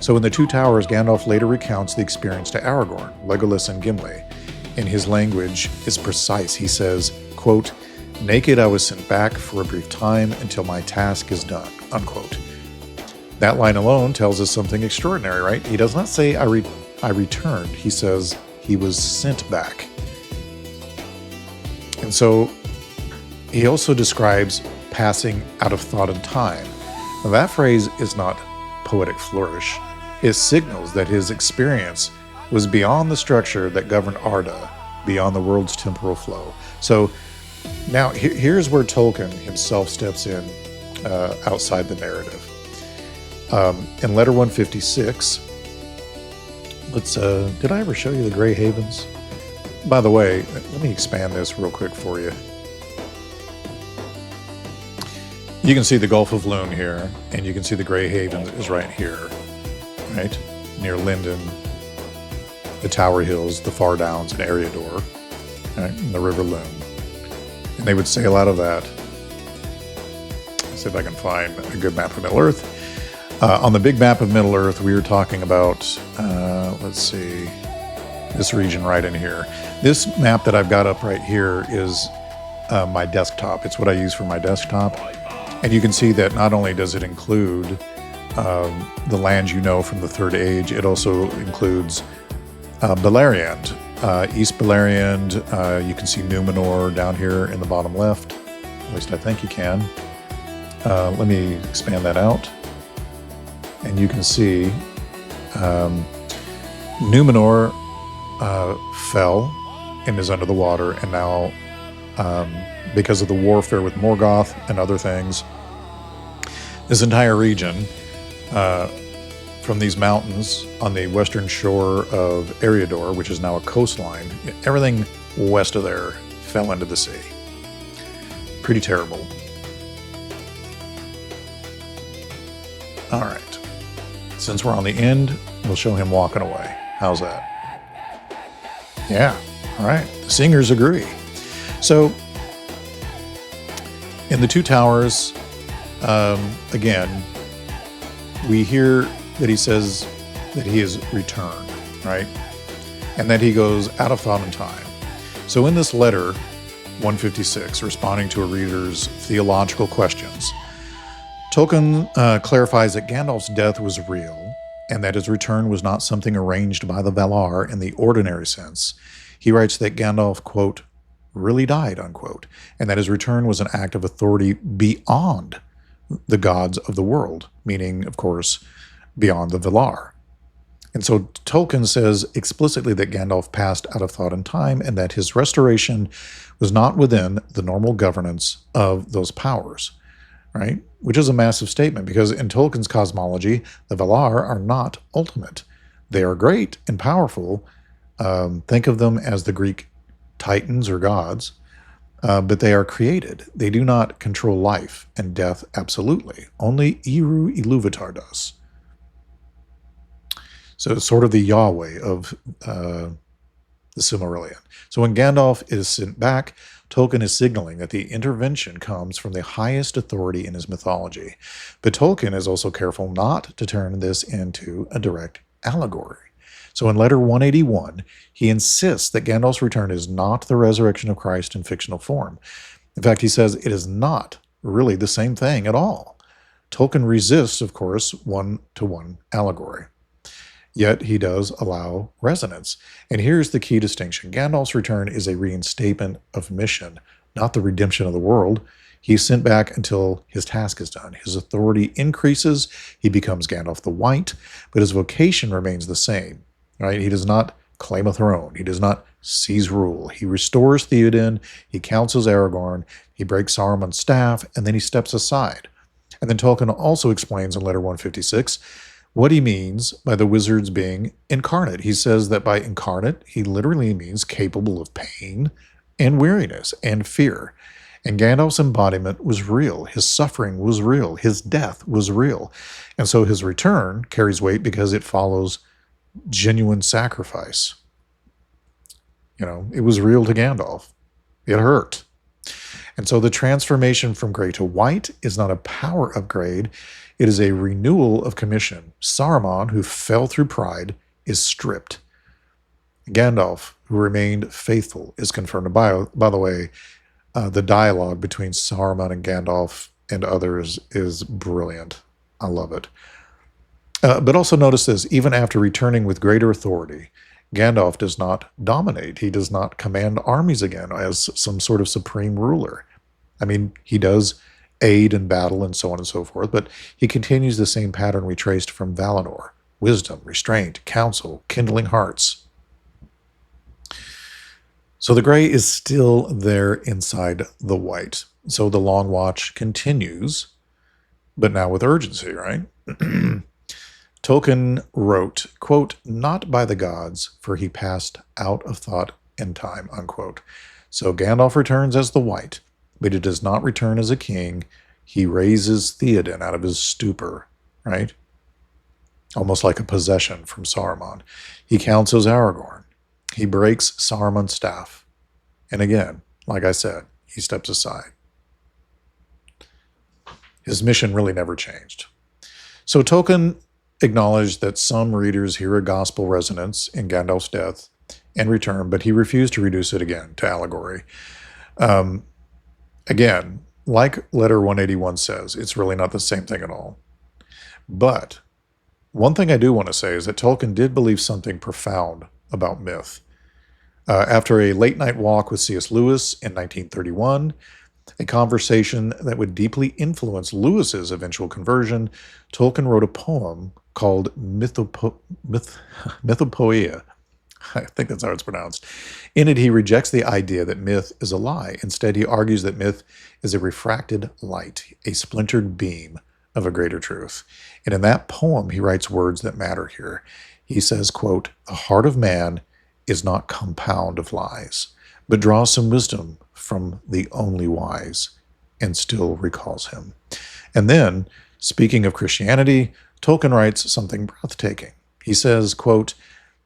So in The Two Towers, Gandalf later recounts the experience to Aragorn, Legolas, and Gimli, and his language is precise. He says, quote, "Naked I was sent back for a brief time until my task is done," unquote. That line alone tells us something extraordinary, right? He does not say, I returned. He says he was sent back. And so he also describes passing out of thought and time. Now, that phrase is not poetic flourish. It signals that his experience was beyond the structure that governed Arda, beyond the world's temporal flow. So now here's where Tolkien himself steps in outside the narrative. In letter 156, did I ever show you the Grey Havens? By the way, let me expand this real quick for you. You can see the Gulf of Lune here, and you can see the Grey Havens is right here, right? Near Lindon, the Tower Hills, the Far Downs, and Eriador, right? And the River Lune. And they would sail out of that. Let's see if I can find a good map of Middle-earth. On the big map of Middle-earth, we were talking about, let's see, this region right in here. This map that I've got up right here is my desktop. It's what I use for my desktop. And you can see that not only does it include the lands you know from the Third Age, it also includes Beleriand, East Beleriand. You can see Numenor down here in the bottom left. At least I think you can. Let me expand that out. And you can see Numenor fell and is under the water, and now because of the warfare with Morgoth and other things, this entire region from these mountains on the western shore of Eriador, which is now a coastline, everything west of there fell into the sea. Pretty terrible. All right. Since we're on the end, we'll show him walking away. How's that? Yeah. All right. The singers agree. So, in The Two Towers, again, we hear that he says that he is returned, right? And that he goes out of thought and time. So in this letter, 156, responding to a reader's theological questions, Tolkien clarifies that Gandalf's death was real, and that his return was not something arranged by the Valar in the ordinary sense. He writes that Gandalf, quote, really died, unquote, and that his return was an act of authority beyond the gods of the world, meaning, of course, beyond the Valar. And so Tolkien says explicitly that Gandalf passed out of thought and time, and that his restoration was not within the normal governance of those powers, right? Which is a massive statement, because in Tolkien's cosmology, the Valar are not ultimate. They are great and powerful. Think of them as the Greek titans or gods, but they are created. They do not control life and death absolutely. Only Eru Iluvatar does. So it's sort of the Yahweh of the Silmarillion. So when Gandalf is sent back, Tolkien is signaling that the intervention comes from the highest authority in his mythology. But Tolkien is also careful not to turn this into a direct allegory. So in letter 181, he insists that Gandalf's return is not the resurrection of Christ in fictional form. In fact, he says it is not really the same thing at all. Tolkien resists, of course, one-to-one allegory. Yet he does allow resonance. And here's the key distinction. Gandalf's return is a reinstatement of mission, not the redemption of the world. He's sent back until his task is done. His authority increases. He becomes Gandalf the White, but his vocation remains the same. Right? He does not claim a throne. He does not seize rule. He restores Theoden. He counsels Aragorn. He breaks Saruman's staff, and then he steps aside. And then Tolkien also explains in letter 156 what he means by the wizards being incarnate. He says that by incarnate, he literally means capable of pain and weariness and fear. And Gandalf's embodiment was real. His suffering was real. His death was real. And so his return carries weight because it follows genuine sacrifice. It was real to Gandalf. It hurt. And so the transformation from gray to white is not a power upgrade. It is a renewal of commission. Saruman, who fell through pride, is stripped. Gandalf, who remained faithful, is confirmed. By the way, the dialogue between Saruman and Gandalf and others is brilliant. I love it. But also notice this, even after returning with greater authority, Gandalf does not dominate. He does not command armies again as some sort of supreme ruler. I mean, he does aid in battle and so on and so forth, but he continues the same pattern we traced from Valinor: wisdom, restraint, counsel, kindling hearts. So the gray is still there inside the white. So the Long Watch continues, but now with urgency, right? Tolkien wrote, quote, "Not by the gods, for he passed out of thought and time," unquote. So Gandalf returns as the White, but he does not return as a king. He raises Theoden out of his stupor, right? Almost like a possession from Saruman. He counsels Aragorn. He breaks Saruman's staff. And again, like I said, he steps aside. His mission really never changed. So Tolkien acknowledged that some readers hear a gospel resonance in Gandalf's death and return, but he refused to reduce it again to allegory. Again, like letter 181 says, it's really not the same thing at all. But one thing I do want to say is that Tolkien did believe something profound about myth. After a late-night walk with C.S. Lewis in 1931, a conversation that would deeply influence Lewis's eventual conversion, Tolkien wrote a poem called Mythopoeia. I think that's how it's pronounced. In it, he rejects the idea that myth is a lie. Instead, he argues that myth is a refracted light, a splintered beam of a greater truth. And in that poem, he writes words that matter here. He says, quote, "The heart of man is not compound of lies, but draws some wisdom from the only wise, and still recalls him." And then, speaking of Christianity, Tolkien writes something breathtaking. He says, quote,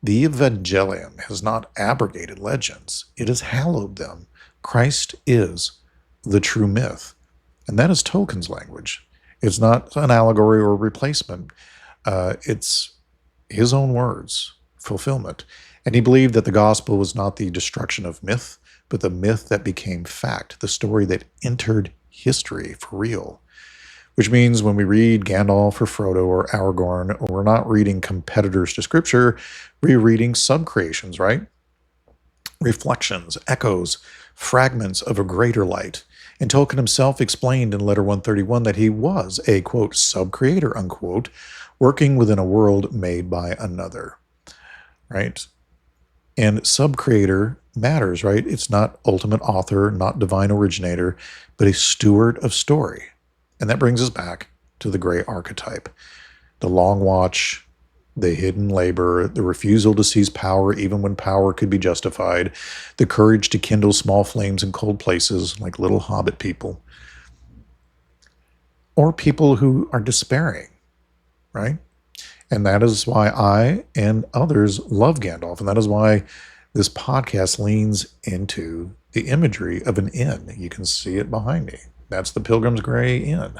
"The Evangelium has not abrogated legends. It has hallowed them. Christ is the true myth." And that is Tolkien's language. It's not an allegory or a replacement. It's his own words, fulfillment. And he believed that the gospel was not the destruction of myth, but the myth that became fact, the story that entered history for real. Which means when we read Gandalf or Frodo or Aragorn, we're not reading competitors to scripture, we're reading subcreations, right? Reflections, echoes, fragments of a greater light. And Tolkien himself explained in letter 131 that he was a, quote, sub-creator, unquote, working within a world made by another, right? And sub-creator matters, right? It's not ultimate author, not divine originator, but a steward of story. And that brings us back to the gray archetype. The Long Watch the hidden labor, the refusal to seize power even when power could be justified, the courage to kindle small flames in cold places like little hobbit people, or people who are despairing, right? And that is why I and others love Gandalf, and that is why this podcast leans into the imagery of an inn. You can see it behind me. That's the Pilgrims Grey Inn.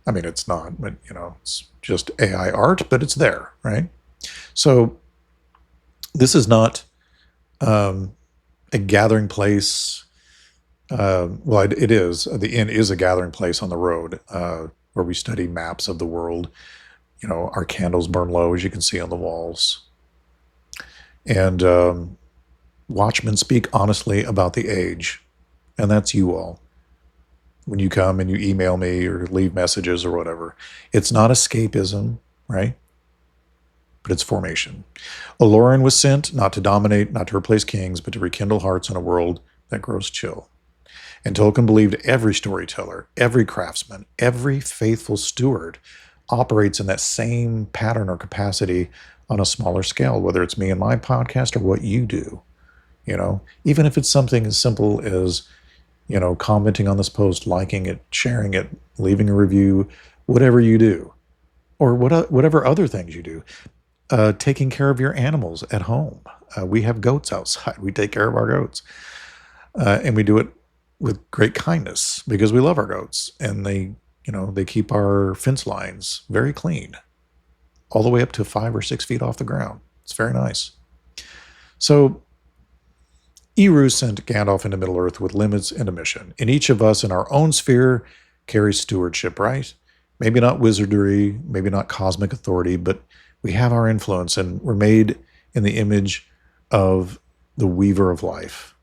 I mean, it's not, but, it's just AI art, but it's there, right? So this is not a gathering place. Well, it is. The inn is a gathering place on the road where we study maps of the world. Our candles burn low, as you can see on the walls. And watchmen speak honestly about the age, and that's you all. When you come and you email me or leave messages or whatever, it's not escapism, right? But it's formation. Olórin was sent not to dominate, not to replace kings, but to rekindle hearts in a world that grows chill. And Tolkien believed every storyteller, every craftsman, every faithful steward operates in that same pattern or capacity on a smaller scale, whether it's me and my podcast or what you do. Even if it's something as simple as, commenting on this post, liking it, sharing it, leaving a review, whatever you do, or whatever other things you do, taking care of your animals at home. We have goats outside. We take care of our goats. And we do it with great kindness because we love our goats, and they keep our fence lines very clean, all the way up to 5 or 6 feet off the ground. It's very nice. So Eru sent Gandalf into Middle-earth with limits and a mission. And each of us in our own sphere carries stewardship, right? Maybe not wizardry, maybe not cosmic authority, but we have our influence, and we're made in the image of the weaver of life.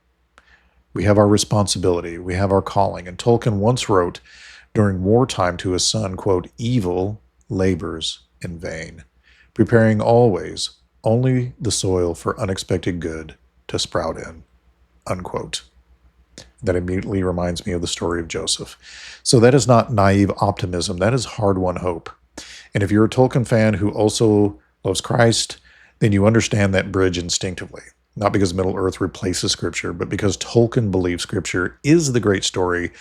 We have our responsibility. We have our calling. And Tolkien once wrote during wartime to his son, quote, "Evil labors in vain, preparing always only the soil for unexpected good to sprout in," unquote. That immediately reminds me of the story of Joseph. So that is not naive optimism. That is hard-won hope. And if you're a Tolkien fan who also loves Christ, then you understand that bridge instinctively. Not because Middle-earth replaces Scripture, but because Tolkien believes Scripture is the great story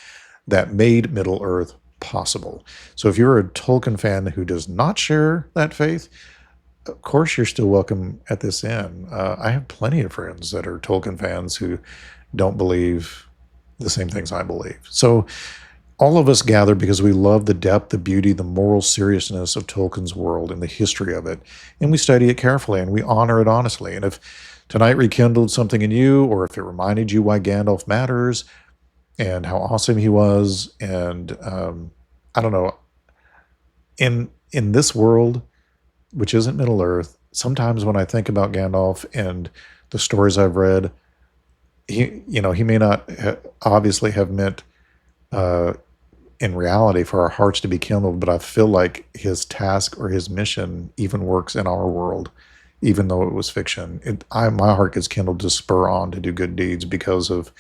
that made Middle-earth possible. So if you're a Tolkien fan who does not share that faith, of course you're still welcome at this inn. I have plenty of friends that are Tolkien fans who don't believe the same things I believe. So all of us gather because we love the depth, the beauty, the moral seriousness of Tolkien's world and the history of it. And we study it carefully and we honor it honestly. And if tonight rekindled something in you, or if it reminded you why Gandalf matters and how awesome he was, and I don't know, in this world, which isn't Middle-earth, sometimes when I think about Gandalf and the stories I've read, he may not obviously have meant in reality for our hearts to be kindled, but I feel like his task or his mission even works in our world, even though it was fiction. My heart gets kindled to spur on to do good deeds because of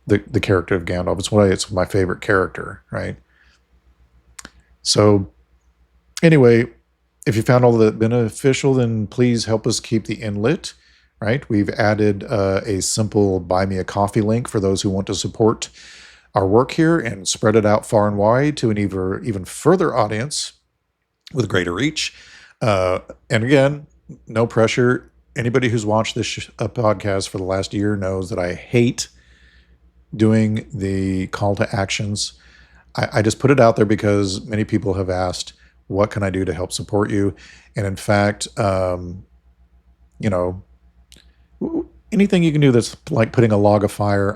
the character of Gandalf. It's why it's my favorite character, right? So anyway, if you found all of that beneficial, then please help us keep the inn lit, right? We've added a simple buy me a coffee link for those who want to support our work here and spread it out far and wide to an even further audience with greater reach. And again, no pressure. Anybody who's watched this podcast for the last year knows that I hate doing the call to actions. I just put it out there because many people have asked, what can I do to help support you? And in fact, anything you can do that's like putting a log of fire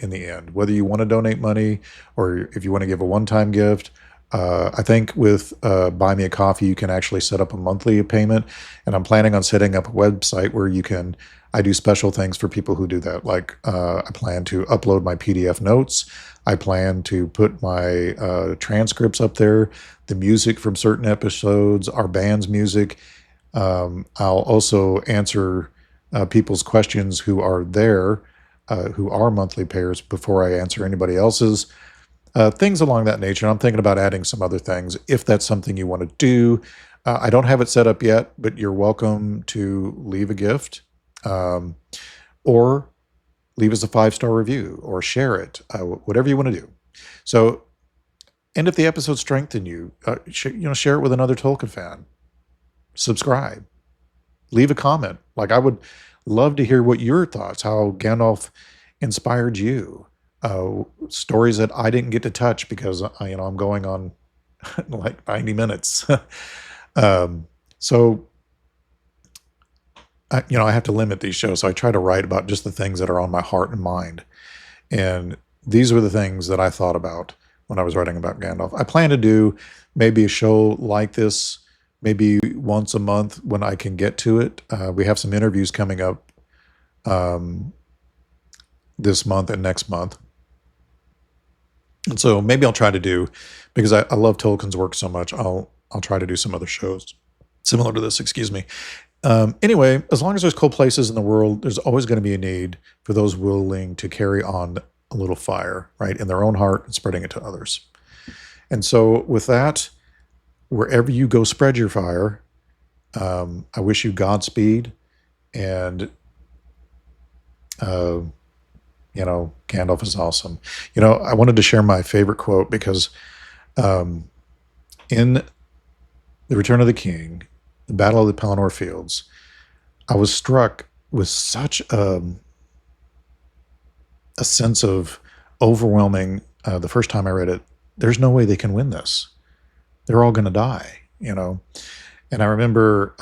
in the end, whether you want to donate money or if you want to give a one-time gift. I think with Buy Me a Coffee, you can actually set up a monthly payment. And I'm planning on setting up a website where I do special things for people who do that. Like I plan to upload my PDF notes. I plan to put my transcripts up there, the music from certain episodes, our band's music. I'll also answer people's questions who are there, who are monthly payers, before I answer anybody else's. Things along that nature. I'm thinking about adding some other things if that's something you want to do. I don't have it set up yet, but you're welcome to leave a gift, or leave us a 5-star review, or share it, whatever you want to do. So, and if the episode strengthened you, share it with another Tolkien fan. Subscribe. Leave a comment. Like, I would love to hear what your thoughts, how Gandalf inspired you. Stories that I didn't get to touch because I'm going on like 90 minutes. So I have to limit these shows. So I try to write about just the things that are on my heart and mind. And these were the things that I thought about when I was writing about Gandalf. I plan to do maybe a show like this, maybe once a month when I can get to it. We have some interviews coming up this month and next month. And so maybe I'll try to do, because I love Tolkien's work so much, I'll try to do some other shows similar to this, excuse me. Anyway, as long as there's cold places in the world, there's always going to be a need for those willing to carry on a little fire, right, in their own heart and spreading it to others. And so with that, wherever you go, spread your fire. I wish you Godspeed, and Gandalf is awesome. I wanted to share my favorite quote because in The Return of the King, the Battle of the Pelennor Fields, I was struck with such a sense of overwhelming, the first time I read it, there's no way they can win this. They're all going to die, And I remember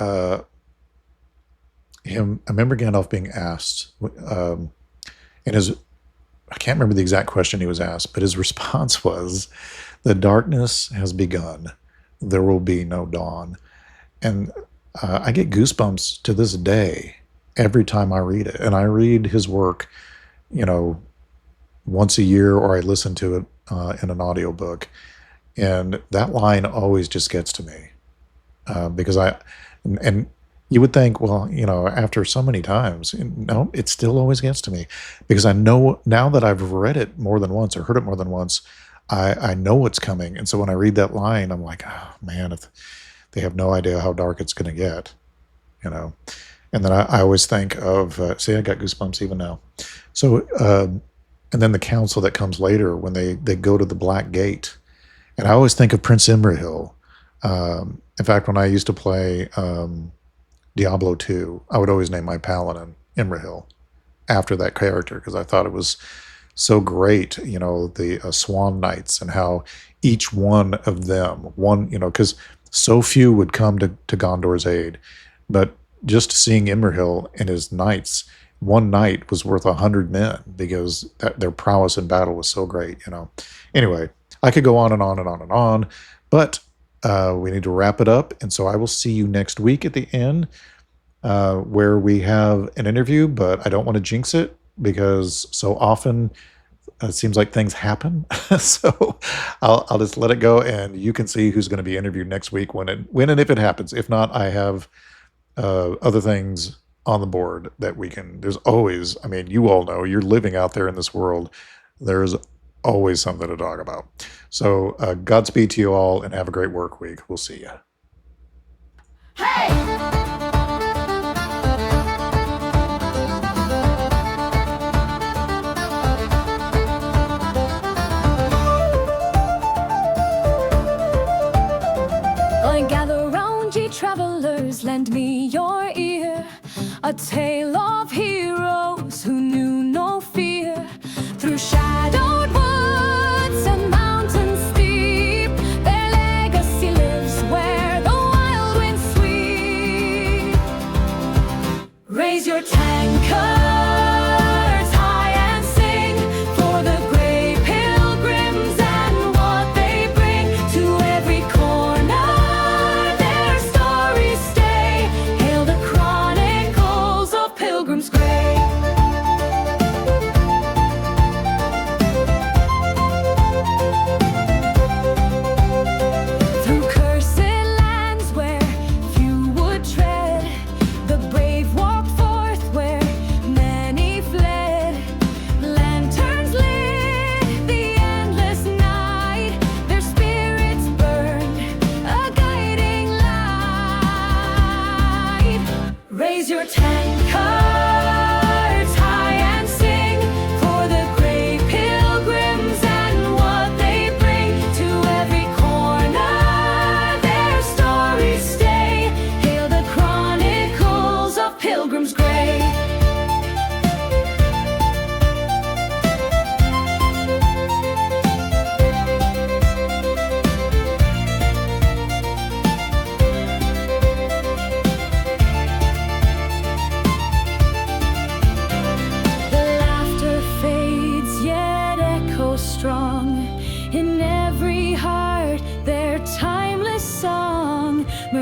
I remember Gandalf being asked, I can't remember the exact question he was asked, but his response was, "The darkness has begun. There will be no dawn." And I get goosebumps to this day every time I read it. And I read his work, once a year, or I listen to it in an audiobook. And that line always just gets to me because and you would think, well, after so many times, no, it still always gets to me because I know now that I've read it more than once or heard it more than once, I know what's coming. And so when I read that line, I'm like, oh man, if they have no idea how dark it's going to get, And then I always think of, see, I got goosebumps even now. So, and then the council that comes later when they go to the Black Gate. And I always think of Prince Imrahil. In fact, when I used to play Diablo 2, I would always name my paladin Imrahil after that character because I thought it was so great, the Swan Knights and how each one of them, because so few would come to Gondor's aid. But just seeing Imrahil and his knights, one knight was worth 100 men because their prowess in battle was so great, Anyway, I could go on and on and on and on, but we need to wrap it up. And so I will see you next week at the end where we have an interview, but I don't want to jinx it because so often it seems like things happen. So I'll just let it go and you can see who's going to be interviewed next week when and if it happens. If not, I have other things on the board that there's always, you all know, you're living out there in this world. There's always something to talk about. So Godspeed to you all and have a great work week. We'll see you. Hey! Gather round, ye travelers, lend me your ear. A tale of heroes who knew no fear. Through shadowed woods and mountains steep, their legacy lives where the wild winds sweep. Raise your tankards high and sing for the grey pilgrims and what they bring to every corner. Their stories stay. Hail the chronicles of Pilgrims Grey.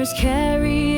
Farmers carry